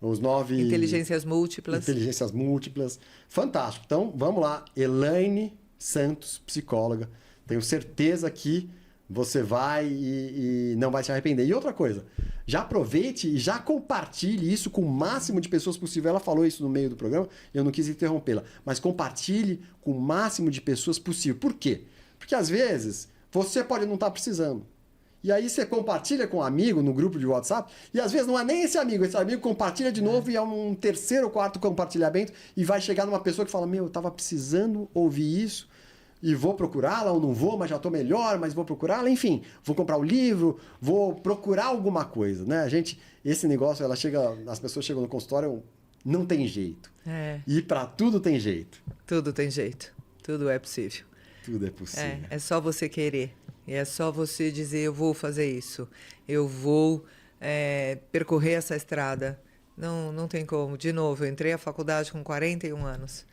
os nove... Inteligências múltiplas. Fantástico. Então, vamos lá. Elaine Santos, psicóloga. Tenho certeza que você vai e não vai se arrepender. E outra coisa, já aproveite e já compartilhe isso com o máximo de pessoas possível. Ela falou isso no meio do programa, eu não quis interrompê-la. Mas compartilhe com o máximo de pessoas possível. Por quê? Porque às vezes você pode não estar precisando. E aí você compartilha com um amigo no grupo de WhatsApp, e às vezes não é nem esse amigo compartilha de novo e é um terceiro ou quarto compartilhamento e vai chegar numa pessoa que fala, eu estava precisando ouvir isso, e vou procurá-la ou não vou, mas já estou melhor, mas vou procurá-la, enfim, vou comprar o livro, vou procurar alguma coisa, né? Esse negócio, as pessoas chegam no consultório, não tem jeito. E para tudo tem jeito. Tudo tem jeito, tudo é possível. Tudo é possível. É só você querer. E é só você dizer, eu vou fazer isso. Eu vou percorrer essa estrada. Não tem como. De novo, eu entrei à faculdade com 41 anos.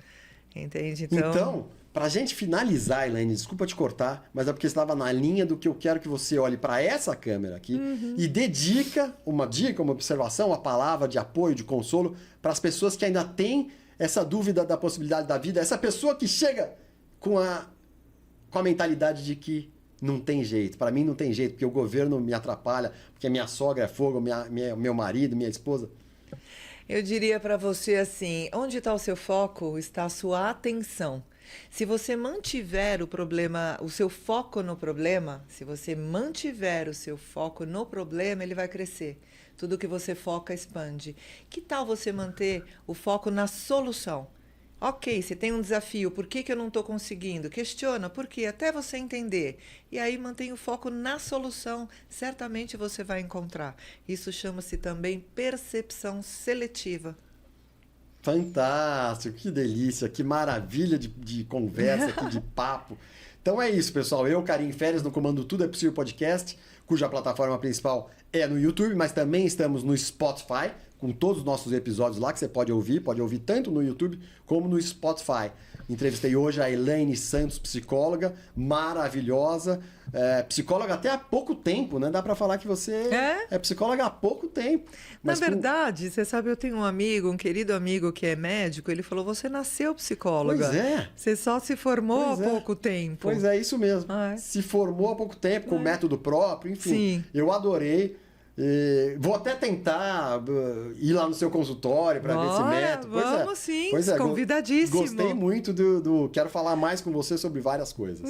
Entende? Então, para a gente finalizar, Elaine, desculpa te cortar, mas é porque estava na linha do que eu quero que você olhe para essa câmera aqui e dedica uma dica, uma observação, uma palavra de apoio, de consolo para as pessoas que ainda têm essa dúvida da possibilidade da vida. Essa pessoa que chega com a mentalidade de que não tem jeito. Para mim não tem jeito, porque o governo me atrapalha, porque minha sogra é fogo, meu marido, minha esposa. Eu diria para você assim, onde está o seu foco, está a sua atenção. Se você mantiver o seu foco no problema, ele vai crescer. Tudo que você foca expande. Que tal você manter o foco na solução? Ok, você tem um desafio, por que eu não estou conseguindo? Questiona, por quê? Até você entender. E aí mantém o foco na solução, certamente você vai encontrar. Isso chama-se também percepção seletiva. Fantástico, que delícia, que maravilha de conversa aqui, de papo. Então é isso, pessoal. Eu, Karim Férez, no comando Tudo é Possível Podcast, cuja plataforma principal é no YouTube, mas também estamos no Spotify, com todos os nossos episódios lá que você pode ouvir tanto no YouTube como no Spotify. Entrevistei hoje a Elaine Santos, psicóloga, maravilhosa, psicóloga até há pouco tempo, né? Dá pra falar que você é psicóloga há pouco tempo. Mas na verdade, você sabe, eu tenho um amigo, um querido amigo que é médico, ele falou, você nasceu psicóloga. Pois é. Você só se formou há pouco tempo. Pois é, isso mesmo. Se formou há pouco tempo, com método próprio, enfim. Sim. Eu adorei. Vou até tentar ir lá no seu consultório para ver esse método. Vamos sim, convidadíssimo. Gostei muito quero falar mais com você sobre várias coisas.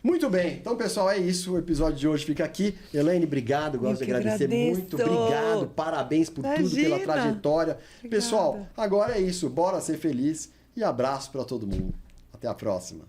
Muito bem, então pessoal, é isso. O episódio de hoje fica aqui. Elaine, obrigado, gosto de agradecer muito. Obrigado, parabéns por tudo, pela trajetória. Obrigada. Pessoal, agora é isso. Bora ser feliz e abraço para todo mundo. Até a próxima.